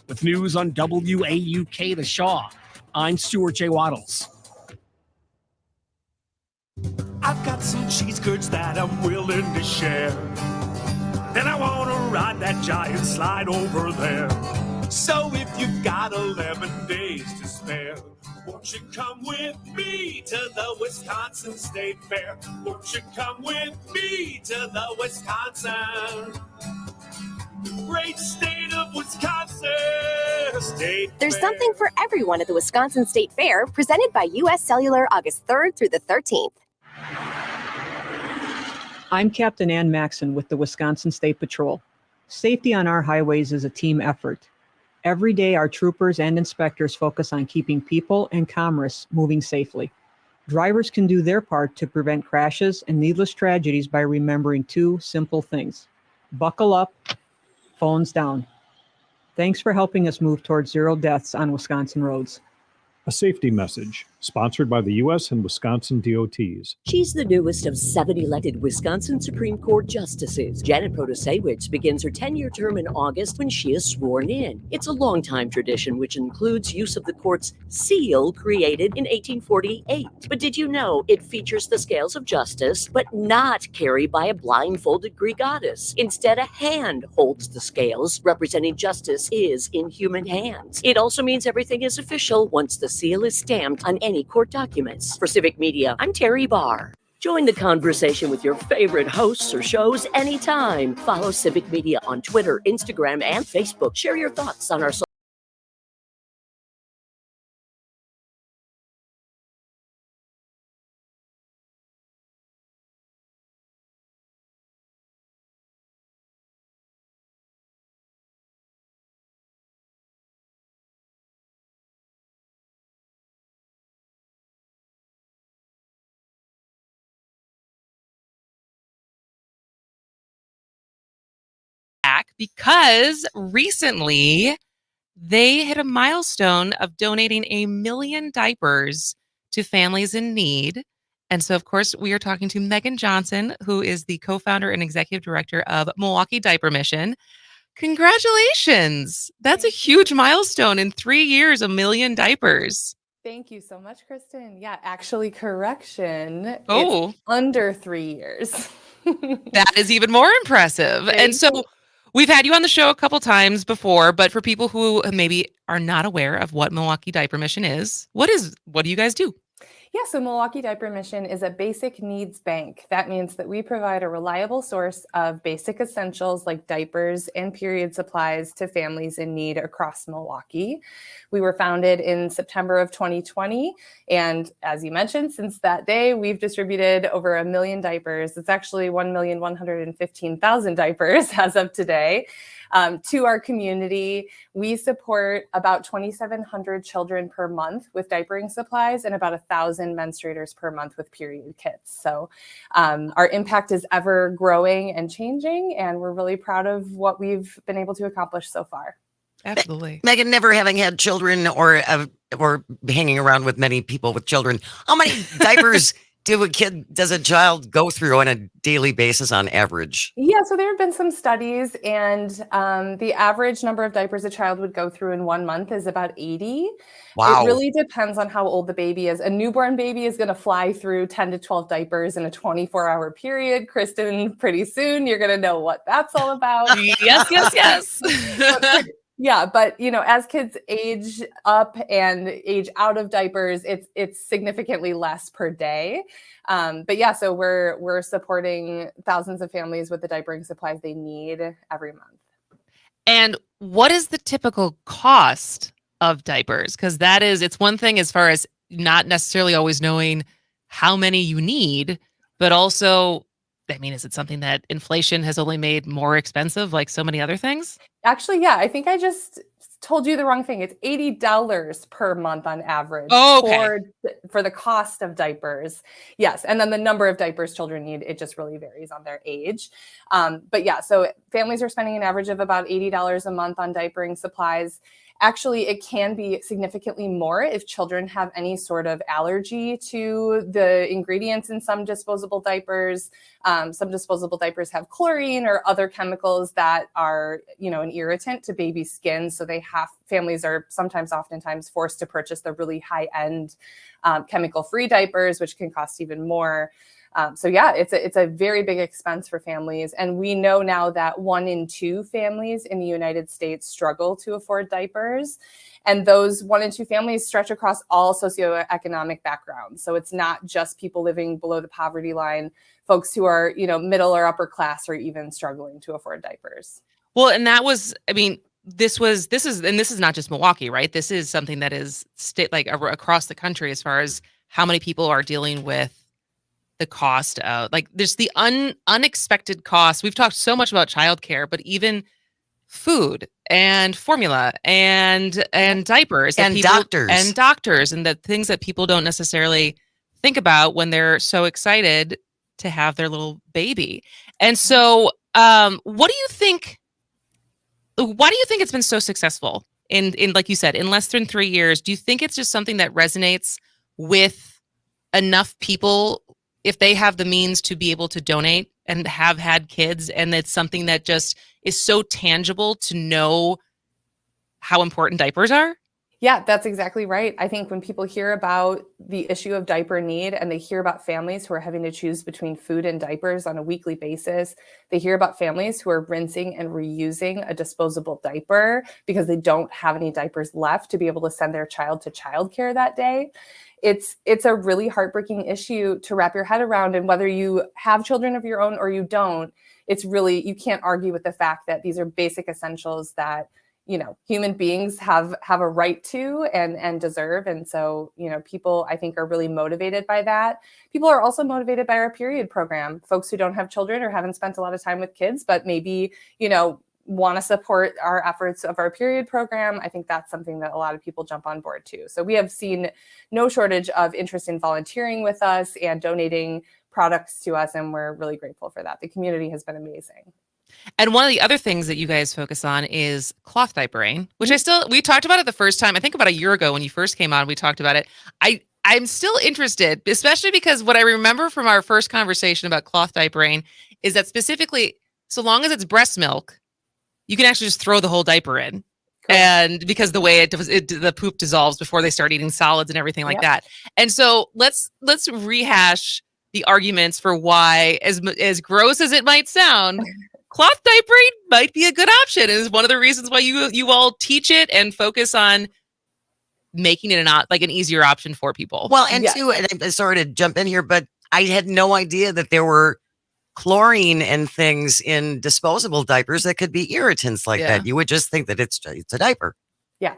With news on WAUK The Shaw, I'm Stuart J. Waddles. I've got some cheese curds that I'm willing to share. Then I want to ride that giant slide over there. So if you've got 11 days to spare, won't you come with me to the Wisconsin State Fair? Won't you come with me to the Wisconsin? Great state of Wisconsin State There's Fair. something for everyone at the Wisconsin State Fair, presented by U.S. Cellular August 3rd through the 13th. I'm Captain Ann Maxon with the Wisconsin State Patrol. Safety on our highways is a team effort. Every day, our troopers and inspectors focus on keeping people and commerce moving safely. Drivers can do their part to prevent crashes and needless tragedies by remembering 2 simple things. Buckle up, phones down. Thanks for helping us move towards 0 deaths on Wisconsin roads. A safety message sponsored by the U.S. and Wisconsin DOTs. She's the newest of 7 elected Wisconsin Supreme Court justices. Janet Protasewicz begins her 10-year term in August when she is sworn in. It's a long-time tradition which includes use of the court's seal created in 1848. But did you know it features the scales of justice, but not carried by a blindfolded Greek goddess? Instead, a hand holds the scales, representing justice is in human hands. It also means everything is official once the seal is stamped on any court documents. For Civic Media, I'm Terry Barr. Join the conversation with your favorite hosts or shows anytime. Follow Civic Media on Twitter, Instagram, and Facebook. Share your thoughts on our because recently they hit a milestone of donating 1 million diapers to families in need. And so, of course, we are talking to Megan Johnson, who is the co-founder and executive director of Milwaukee Diaper Mission. Congratulations. That's a huge milestone. In 3 years, 1 million diapers. Thank you so much, Kristin. Yeah, actually, correction. Oh. It's under 3 years. That is even more impressive. And so we've had you on the show a couple times before, but for people who maybe are not aware of what Milwaukee Diaper Mission is, what do you guys do? Yeah, so Milwaukee Diaper Mission is a basic needs bank. That means that we provide a reliable source of basic essentials like diapers and period supplies to families in need across Milwaukee. We were founded in September of 2020. And as you mentioned, since that day, we've distributed over 1 million diapers. It's actually 1,115,000 diapers as of today. To our community. We support about 2,700 children per month with diapering supplies and about 1,000 menstruators per month with period kits. So our impact is ever growing and changing, and we're really proud of what we've been able to accomplish so far. Absolutely. Megan, never having had children or hanging around with many people with children, how many diapers does a child go through on a daily basis on average? Yeah, so there have been some studies, and the average number of diapers a child would go through in 1 month is about 80. Wow. It really depends on how old the baby is. A newborn baby is going to fly through 10 to 12 diapers in a 24-hour period. Kristin, pretty soon you're going to know what that's all about. Yes. Yeah, but as kids age up and age out of diapers, it's significantly less per day. But yeah, so we're supporting thousands of families with the diapering supplies they need every month. And what is the typical cost of diapers? Because it's one thing as far as not necessarily always knowing how many you need, but also, I mean, is it something that inflation has only made more expensive, like so many other things? Actually, yeah, I think I just told you the wrong thing. It's $80 per month on average for the cost of diapers. Yes, and then the number of diapers children need, it just really varies on their age. But yeah, so families are spending an average of about $80 a month on diapering supplies. Actually, it can be significantly more if children have any sort of allergy to the ingredients in some disposable diapers. Some disposable diapers have chlorine or other chemicals that are, an irritant to baby skin. So families are oftentimes forced to purchase the really high-end chemical-free diapers, which can cost even more. So yeah, it's a very big expense for families. And we know now that 1 in 2 families in the United States struggle to afford diapers. And those 1 in 2 families stretch across all socioeconomic backgrounds. So it's not just people living below the poverty line, folks who are, middle or upper class or even struggling to afford diapers. Well, and this is not just Milwaukee, right? This is something that is across the country as far as how many people are dealing with the cost of, there's the unexpected costs. We've talked so much about childcare, but even food and formula and diapers and doctors and the things that people don't necessarily think about when they're so excited to have their little baby. And so, why do you think it's been so successful in like you said, in less than 3 years? Do you think it's just something that resonates with enough people if they have the means to be able to donate and have had kids, and it's something that just is so tangible to know how important diapers are? Yeah, that's exactly right. I think when people hear about the issue of diaper need and they hear about families who are having to choose between food and diapers on a weekly basis, they hear about families who are rinsing and reusing a disposable diaper because they don't have any diapers left to be able to send their child to childcare that day. It's a really heartbreaking issue to wrap your head around. And whether you have children of your own or you don't, it's really, you can't argue with the fact that these are basic essentials that human beings have a right to and deserve. And so, people I think are really motivated by that. People are also motivated by our period program. Folks who don't have children or haven't spent a lot of time with kids, but maybe, want to support our efforts of our period program. I think that's something that a lot of people jump on board too. So we have seen no shortage of interest in volunteering with us and donating products to us. And we're really grateful for that. The community has been amazing. And one of the other things that you guys focus on is cloth diapering, which we talked about it the first time, I think about a year ago when you first came on, we talked about it. I'm still interested, especially because what I remember from our first conversation about cloth diapering is that specifically, so long as it's breast milk, you can actually just throw the whole diaper in. Correct. And because the way the poop dissolves before they start eating solids and everything like that. And so let's rehash the arguments for why, as gross as it might sound, cloth diapering might be a good option. And it's one of the reasons why you all teach it and focus on making it an easier option for people. Well, and too, and I'm sorry to jump in here, but I had no idea that there were chlorine and things in disposable diapers that could be irritants like that. You would just think that it's a diaper. Yeah.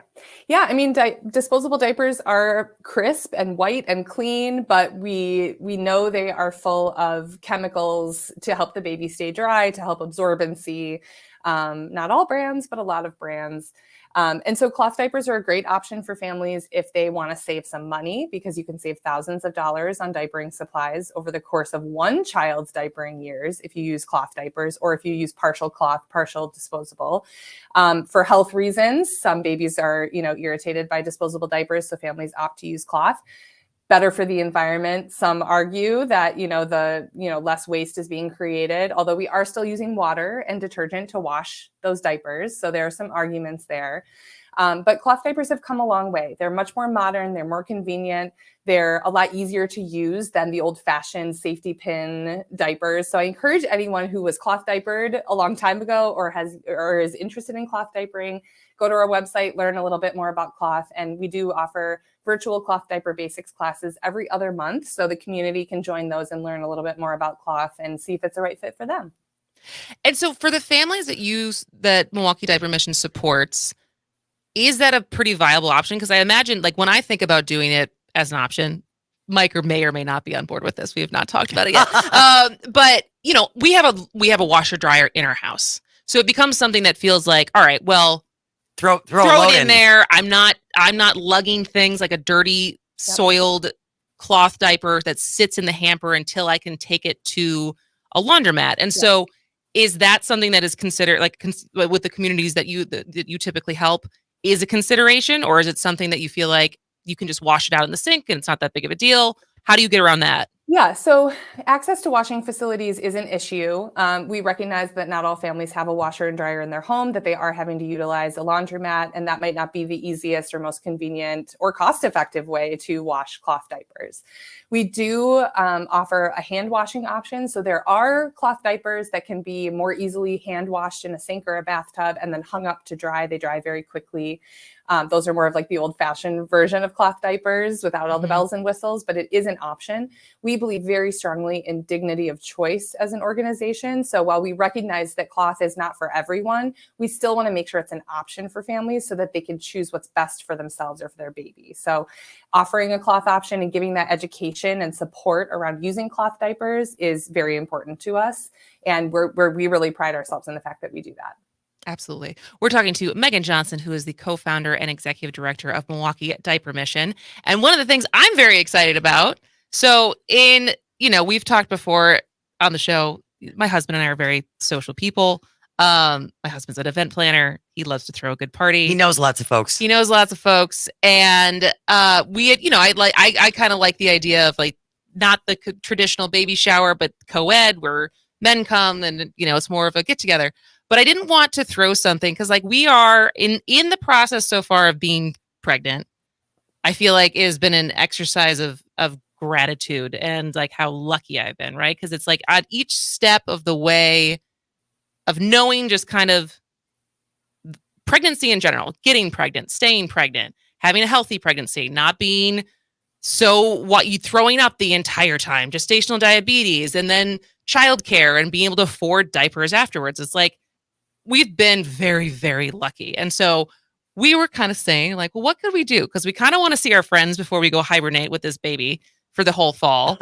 I mean, disposable diapers are crisp and white and clean, but we know they are full of chemicals to help the baby stay dry, to help absorbency. Not all brands, but a lot of brands. And so cloth diapers are a great option for families if they want to save some money, because you can save thousands of dollars on diapering supplies over the course of one child's diapering years if you use cloth diapers, or if you use partial cloth, partial disposable. For health reasons, some babies are, irritated by disposable diapers, so families opt to use cloth. Better for the environment. Some argue that, less waste is being created, although we are still using water and detergent to wash those diapers. So there are some arguments there. But cloth diapers have come a long way. They're much more modern. They're more convenient. They're a lot easier to use than the old-fashioned safety pin diapers. So I encourage anyone who was cloth diapered a long time ago or is interested in cloth diapering, go to our website, learn a little bit more about cloth. And we do offer virtual cloth diaper basics classes every other month, so the community can join those and learn a little bit more about cloth and see if it's the right fit for them. And so for the families that Milwaukee Diaper Mission supports, is that a pretty viable option? Because I imagine, when I think about doing it as an option, Mike may or may not be on board with this. We have not talked about it yet. But we have a washer dryer in our house, so it becomes something that feels like, all right, well, throw it in there. I'm not lugging things like a dirty, soiled cloth diaper that sits in the hamper until I can take it to a laundromat. And so, is that something that is considered, with the communities that you typically help, is a consideration, or is it something that you feel like you can just wash it out in the sink and it's not that big of a deal? How do you get around that? Yeah, so access to washing facilities is an issue. We recognize that not all families have a washer and dryer in their home, that they are having to utilize a laundromat, and that might not be the easiest or most convenient or cost-effective way to wash cloth diapers. We do offer a hand washing option. So there are cloth diapers that can be more easily hand washed in a sink or a bathtub and then hung up to dry. They dry very quickly. Those are more of the old-fashioned version of cloth diapers without all the bells and whistles, but it is an option. We believe very strongly in dignity of choice as an organization. So while we recognize that cloth is not for everyone, we still want to make sure it's an option for families so that they can choose what's best for themselves or for their baby. So offering a cloth option and giving that education and support around using cloth diapers is very important to us. And we really pride ourselves in the fact that we do that. Absolutely. We're talking to Megan Johnson, who is the co-founder and executive director of Milwaukee Diaper Mission. And one of the things I'm very excited about, so we've talked before on the show, my husband and I are very social people. My husband's an event planner. He loves to throw a good party. He knows lots of folks. And I kind of like the idea of not the traditional baby shower, but co-ed where men come and, it's more of a get together. But I didn't want to throw something because we are in the process so far of being pregnant, I feel like it has been an exercise of gratitude and like how lucky I've been, right? Because it's like at each step of the way of knowing just kind of pregnancy in general, getting pregnant, staying pregnant, having a healthy pregnancy, not being you throwing up the entire time, gestational diabetes, and then childcare and being able to afford diapers afterwards. It's like we've been very, very lucky. And so we were kind of saying like, well, what could we do? Because we kind of want to see our friends before we go hibernate with this baby for the whole fall.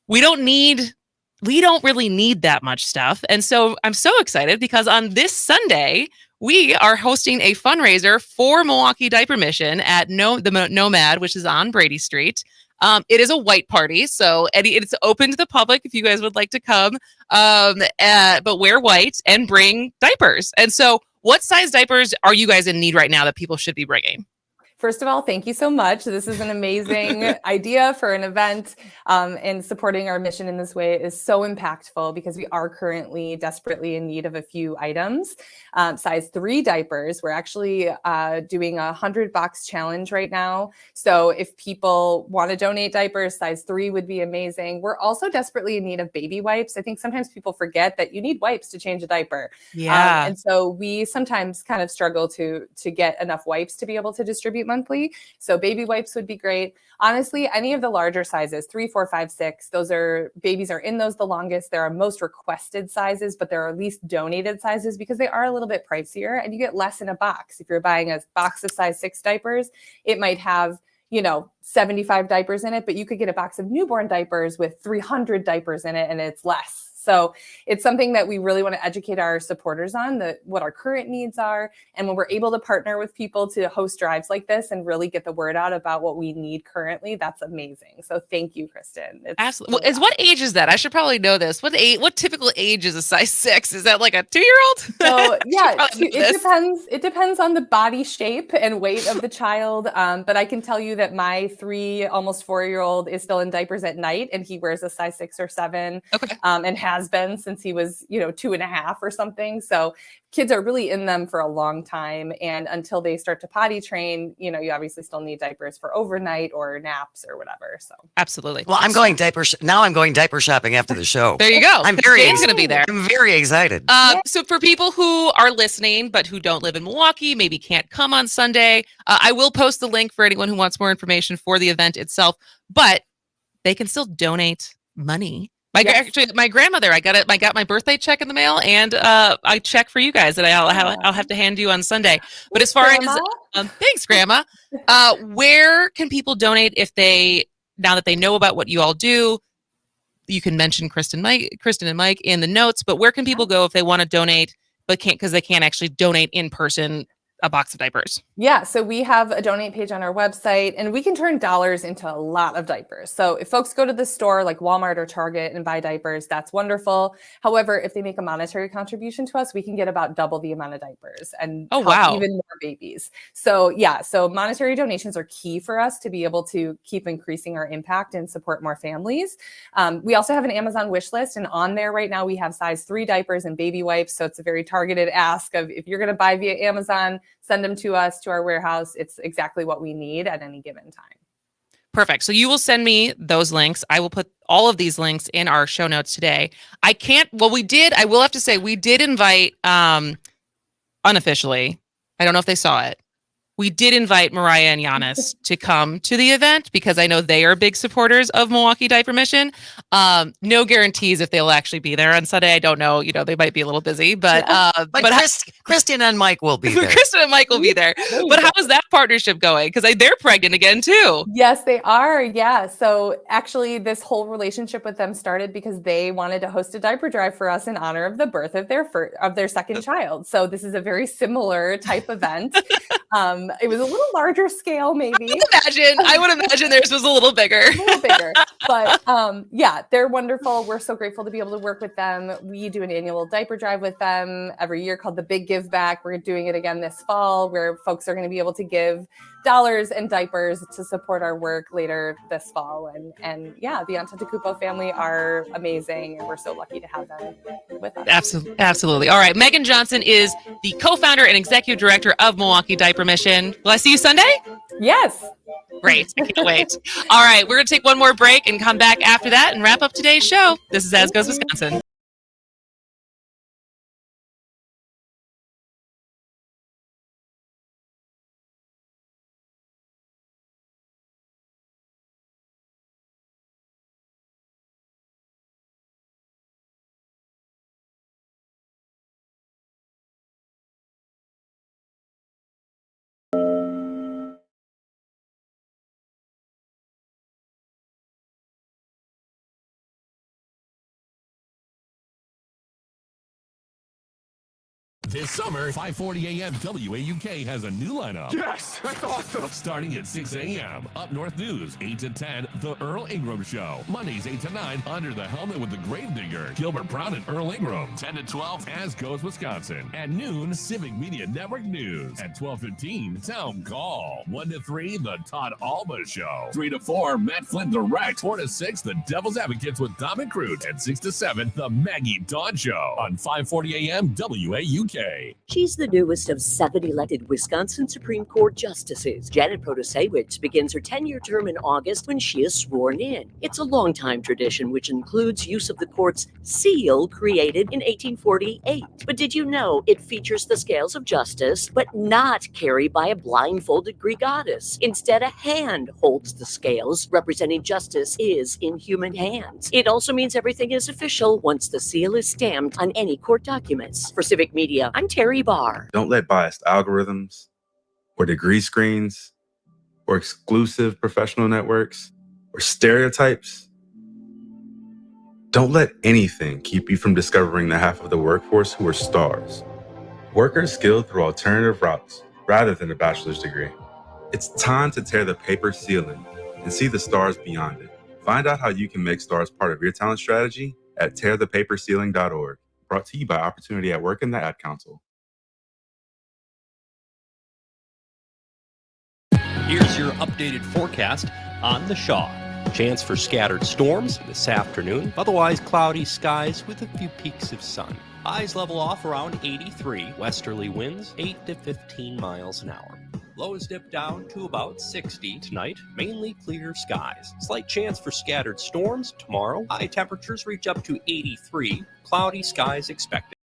we don't really need that much stuff. And so I'm so excited because on this Sunday, we are hosting a fundraiser for Milwaukee Diaper Mission at the Nomad, which is on Brady Street. It is a white party, so it's open to the public if you guys would like to come, but wear white and bring diapers. And so what size diapers are you guys in need right now that people should be bringing? First of all, thank you so much. This is an amazing idea for an event, and supporting our mission in this way is so impactful because we are currently desperately in need of a few items. Size 3 diapers, we're actually doing a 100-box challenge right now. So if people want to donate diapers, size 3 would be amazing. We're also desperately in need of baby wipes. I think sometimes people forget that you need wipes to change a diaper. Yeah. And so we sometimes kind of struggle to get enough wipes to be able to distribute monthly. So baby wipes would be great. Honestly, any of the larger sizes, 3, 4, 5, 6, babies are in those the longest. There are most requested sizes, but there are least donated sizes because they are a little bit pricier and you get less in a box. If you're buying a box of size 6 diapers, it might have 75 diapers in it, but you could get a box of newborn diapers with 300 diapers in it and it's less. So it's something that we really want to educate our supporters on, what our current needs are. And when we're able to partner with people to host drives like this and really get the word out about what we need currently, that's amazing. So thank you, Kristin. Absolutely. Well, what age is that? I should probably know this. What typical age is a size 6? Is that like a 2-year-old? So yeah, it depends on the body shape and weight of the child. But I can tell you that my 3, almost 4-year-old is still in diapers at night and he wears a size 6 or 7. Okay. And has been since he was 2.5 or something. So kids are really in them for a long time, and until they start to potty train, you obviously still need diapers for overnight or naps or whatever. So absolutely. Well, I'm going diaper shopping after the show. There you go. I'm very going to be there. I'm very excited. So for people who are listening but who don't live in Milwaukee, maybe can't come on Sunday, I will post the link for anyone who wants more information for the event itself, but they can still donate money. Actually, my grandmother, I got my birthday check in the mail and a check for you guys that I'll have to hand you on Sunday. But as far as thanks, Grandma. Where can people donate now that they know about what you all do? You can mention Kristin and Mike in the notes, but where can people go if they want to donate but can't because they can't actually donate in person a box of diapers? Yeah, so we have a donate page on our website and we can turn dollars into a lot of diapers. So if folks go to the store like Walmart or Target and buy diapers, that's wonderful. However, if they make a monetary contribution to us, we can get about double the amount of diapers and help even more babies. So yeah, so monetary donations are key for us to be able to keep increasing our impact and support more families. We also have an Amazon wish list, and on there right now we have size 3 diapers and baby wipes. So it's a very targeted ask of if you're going to buy via Amazon, send them to us, to our warehouse. It's exactly what we need at any given time. Perfect. So you will send me those links. I will put all of these links in our show notes today. I will have to say we did invite, unofficially, I don't know if they saw it, we did invite Mariah and Giannis to come to the event because I know they are big supporters of Milwaukee Diaper Mission. No guarantees if they'll actually be there on Sunday. I don't know. They might be a little busy, but Kristin and Mike will be there. Kristin and Mike will be there. But how is that partnership going? Because they're pregnant again too. Yes, they are. Yeah. So actually, this whole relationship with them started because they wanted to host a diaper drive for us in honor of the birth of their second child. So this is a very similar type event. It was a little larger scale, maybe. I would imagine theirs was a little bigger. But yeah, they're wonderful. We're so grateful to be able to work with them. We do an annual diaper drive with them every year called the Big Give Back. We're doing it again this fall, where folks are going to be able to give dollars and diapers to support our work later this fall. And yeah, the Untitled family are amazing, and we're so lucky to have them with us. Absolutely. All right. Megan Johnson is the co-founder and executive director of Milwaukee Diaper Mission. Will I see you Sunday? Yes. Great. I can't wait. All right. We're going to take one more break and come back after that and wrap up today's show. This is As Goes Wisconsin. This summer, 5:40 a.m. WAUK has a new lineup. Yes, that's awesome. Starting at 6 a.m. Up North News, 8 to 10, The Earl Ingram Show. Mondays, 8 to 9, Under the Helmet with the Grave Digger, Gilbert Brown and Earl Ingram. 10 to 12, As Goes Wisconsin. At noon, Civic Media Network News. At 12:15, Town Call. 1 to 3, The Todd Alba Show. 3 to 4, Matt Flynn Direct. 4 to 6, The Devil's Advocates with Dom and Crute. At 6 to 7, The Maggie Dawn Show. On 5:40 a.m. WAUK. She's the newest of 7 elected Wisconsin Supreme Court justices. Janet Protasewicz begins her 10-year term in August when she is sworn in. It's a long-time tradition which includes use of the court's seal created in 1848. But did you know it features the scales of justice, but not carried by a blindfolded Greek goddess? Instead, a hand holds the scales, representing justice is in human hands. It also means everything is official once the seal is stamped on any court documents. For Civic Media, I'm Terry Barr. Don't let biased algorithms or degree screens or exclusive professional networks or stereotypes, don't let anything keep you from discovering the half of the workforce who are stars. Workers skilled through alternative routes rather than a bachelor's degree. It's time to tear the paper ceiling and see the stars beyond it. Find out how you can make stars part of your talent strategy at tearthepaperceiling.org. Brought to you by Opportunity at Work and the Ad Council. Here's your updated forecast on the Shaw. Chance for scattered storms this afternoon, otherwise cloudy skies with a few peaks of sun. Highs level off around 83, westerly winds 8 to 15 miles an hour. Lows dip down to about 60 tonight, mainly clear skies. Slight chance for scattered storms tomorrow. High temperatures reach up to 83, cloudy skies expected.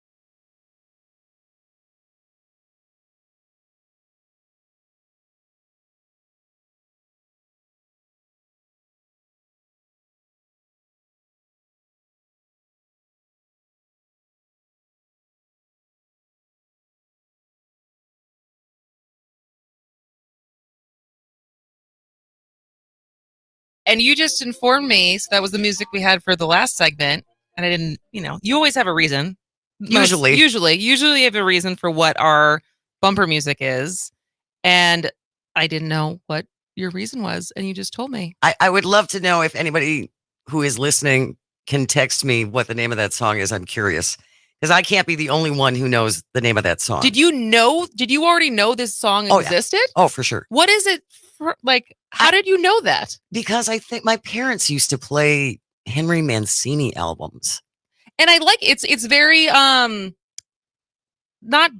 And you just informed me, so that was the music we had for the last segment. And I didn't, you always have a reason. Usually you have a reason for what our bumper music is. And I didn't know what your reason was. And you just told me. I would love to know if anybody who is listening can text me what the name of that song is. I'm curious. Because I can't be the only one who knows the name of that song. Did you already know this song existed? Yeah. Oh, for sure. What is it for, how did you know that? Because I think my parents used to play Henry Mancini albums. And I like it's very not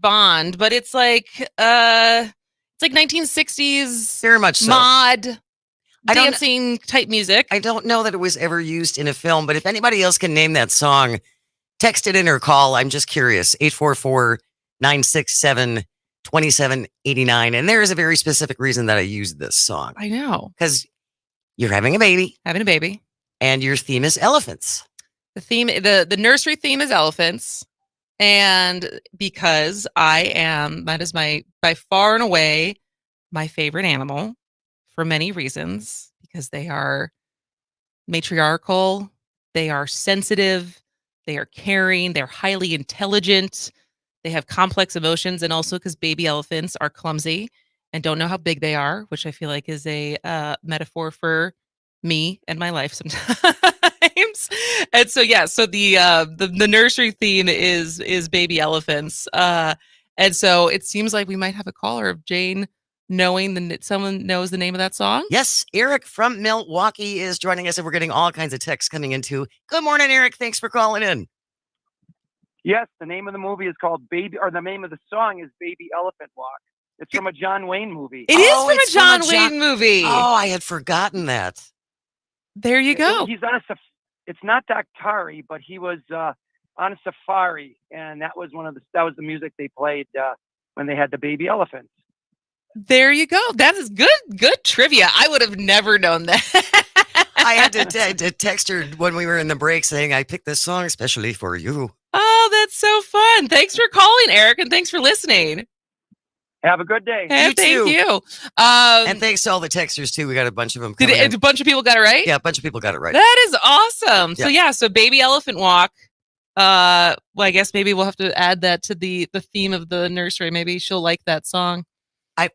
Bond, but it's like 1960s very much so. Mod dancing type music. I don't know that it was ever used in a film, but if anybody else can name that song, text it in or call. I'm just curious. 844-967-2789. And there is a very specific reason that I used this song. I know. Because you're having a baby. And your theme is elephants. The nursery theme is elephants. And because that is by far and away my favorite animal for many reasons, because they are matriarchal, they are sensitive, they are caring, they're highly intelligent, they have complex emotions, and also because baby elephants are clumsy and don't know how big they are, which I feel like is a metaphor for me and my life sometimes. And so the nursery theme is baby elephants. And so it seems like we might have a caller of Jane knowing that someone knows the name of that song. Yes, Eric from Milwaukee is joining us, and we're getting all kinds of texts coming in too. Good morning, Eric. Thanks for calling in. Yes, the name of the movie is called the name of the song is Baby Elephant Walk. It's from a John Wayne movie. It is from a John Wayne movie. Oh, I had forgotten that. There you go. He's on it's not Daktari, but he was on a safari, and that was the music they played when they had the baby elephants. There you go. That is good trivia. I would have never known that. I had to text her when we were in the break saying, I picked this song especially for you. Oh, that's so fun. Thanks for calling, Eric, and thanks for listening. Have a good day. Hey, thank you. And thanks to all the texters, too. We got a bunch of them. Did a bunch of people got it right? Yeah, a bunch of people got it right. That is awesome. Yeah. So baby elephant walk. Well, I guess maybe we'll have to add that to the theme of the nursery. Maybe she'll like that song.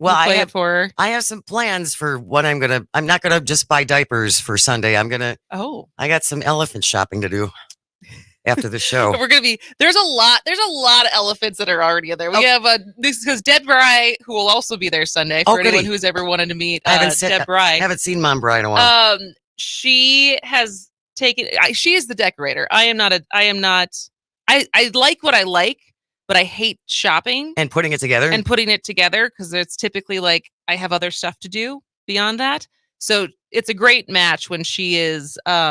We'll play it for her. I have some plans for what I'm not gonna just buy diapers for Sunday. I got some elephant shopping to do after the show. There's a lot of elephants that are already in there. We have this because Deb Bry, who will also be there Sunday for anyone who's ever wanted to meet Deb Bry. I haven't seen Mom Bry in a while. She has taken. She is the decorator. I like what I like, but I hate shopping and putting it together. Because it's typically like I have other stuff to do beyond that. So it's a great match when she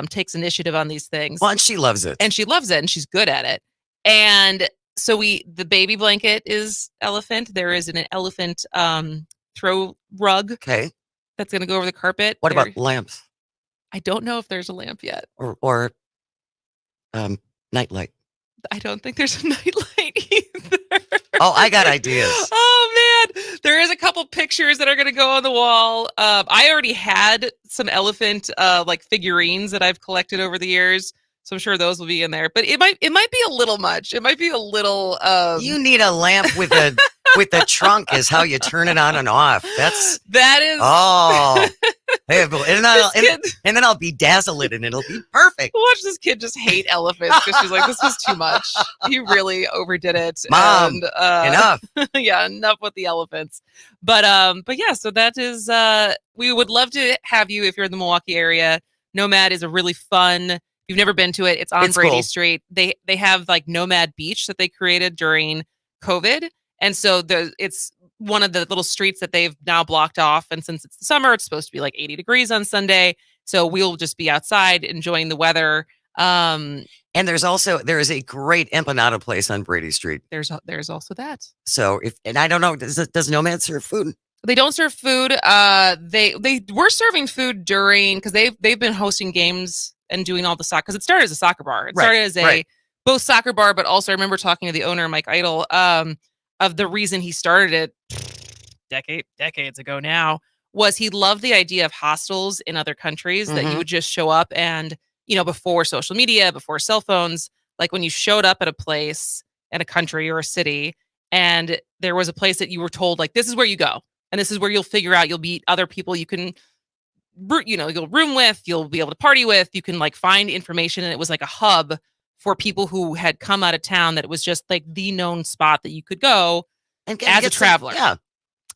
takes initiative on these things. Well, and she loves it. And she's good at it. And so the baby blanket is elephant. There is an elephant throw rug. Okay. That's going to go over the carpet. What about lamps? I don't know if there's a lamp yet. Or nightlight. I don't think there's a nightlight either. Oh, I got ideas. Oh man, there is a couple pictures that are going to go on the wall. I already had some elephant like figurines that I've collected over the years, so I'm sure those will be in there. But it might be a little much. It might be a little. You need a lamp with a trunk is how you turn it on and off. That is. Oh. Hey, and then I'll bedazzle it and it'll be perfect. Watch this kid just hate elephants because she's like, this was too much. He really overdid it. Mom, enough. Yeah, enough with the elephants. But yeah, so that is we would love to have you if you're in the Milwaukee area. Nomad is a really fun. If you've never been to it, it's on Brady cool. Street. They have like Nomad Beach that they created during COVID. And so it's one of the little streets that they've now blocked off. And since it's the summer, it's supposed to be like 80 degrees on Sunday. So we'll just be outside enjoying the weather. And there is a great empanada place on Brady Street. There's also that. So and I don't know, does Nomad serve food? They don't serve food. They were serving food because they've been hosting games and doing all the soccer, because it started as a soccer bar. It started as both soccer bar, but also I remember talking to the owner, Mike Idle, of the reason he started it decades ago now, was he loved the idea of hostels in other countries that you would just show up and, before social media, before cell phones, like when you showed up at a place in a country or a city and there was a place that you were told, like, this is where you go and this is where you'll figure out, you'll meet other people you can, you'll room with, you'll be able to party with, you can like find information. And it was like a hub for people who had come out of town, that it was just like the known spot that you could go as a traveler. Yeah.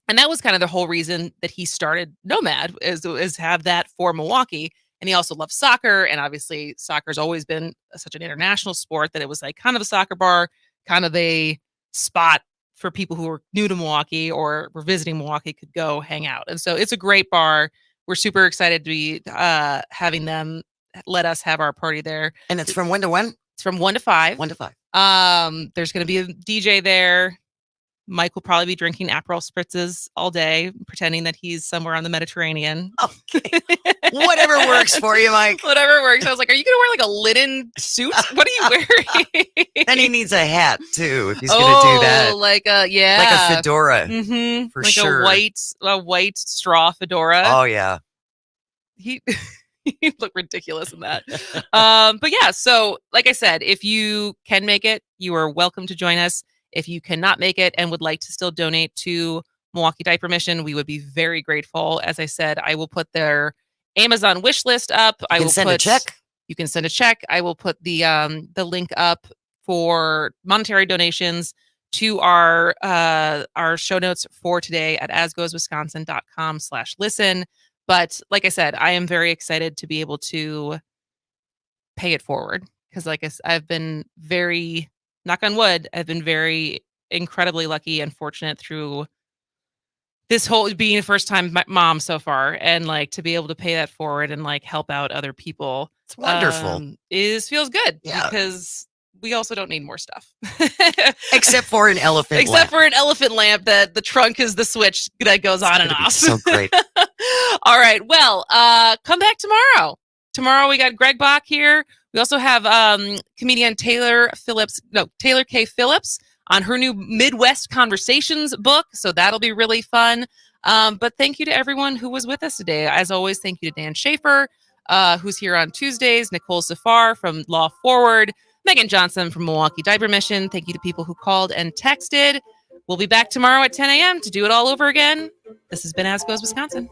And that was kind of the whole reason that he started Nomad, is have that for Milwaukee. And he also loves soccer. And obviously soccer's always been such an international sport that it was like kind of a soccer bar, kind of a spot for people who were new to Milwaukee or were visiting Milwaukee could go hang out. And so it's a great bar. We're super excited to be having them let us have our party there. And it's from when to when? It's from 1 to 5. 1 to 5. There's going to be a DJ there. Mike will probably be drinking Aperol spritzes all day, pretending that he's somewhere on the Mediterranean. Okay. Whatever works for you, Mike. Whatever works. I was like, are you going to wear like a linen suit? What are you wearing? And he needs a hat too, if he's going to do that. Like a fedora. Mm-hmm. For like sure. A white straw fedora. Oh yeah. He look ridiculous in that. But yeah, so like I said, if you can make it, you are welcome to join us. If you cannot make it and would like to still donate to Milwaukee Diaper Mission, we would be very grateful. As I said, I will put their Amazon wish list up. You can send a check. You can send a check. I will put the link up for monetary donations to our show notes for today at asgoeswisconsin.com/listen. But like I said, I am very excited to be able to pay it forward, because I've been very, knock on wood, I've been very incredibly lucky and fortunate through this whole being a first time mom so far, and like to be able to pay that forward and like help out other people. It's wonderful. Feels good. Yeah. Because we also don't need more stuff. Except for an elephant lamp. Except for an elephant lamp that the trunk is the switch that goes on and off. So great. All right. Well, come back tomorrow. Tomorrow we got Greg Bach here. We also have comedian Taylor K. Phillips on her new Midwest Conversations book. So that'll be really fun. But thank you to everyone who was with us today. As always, thank you to Dan Shafer, who's here on Tuesdays, Nicole Safar from Law Forward, Megan Johnson from Milwaukee Diaper Mission. Thank you to people who called and texted. We'll be back tomorrow at 10 a.m. to do it all over again. This has been As Goes Wisconsin.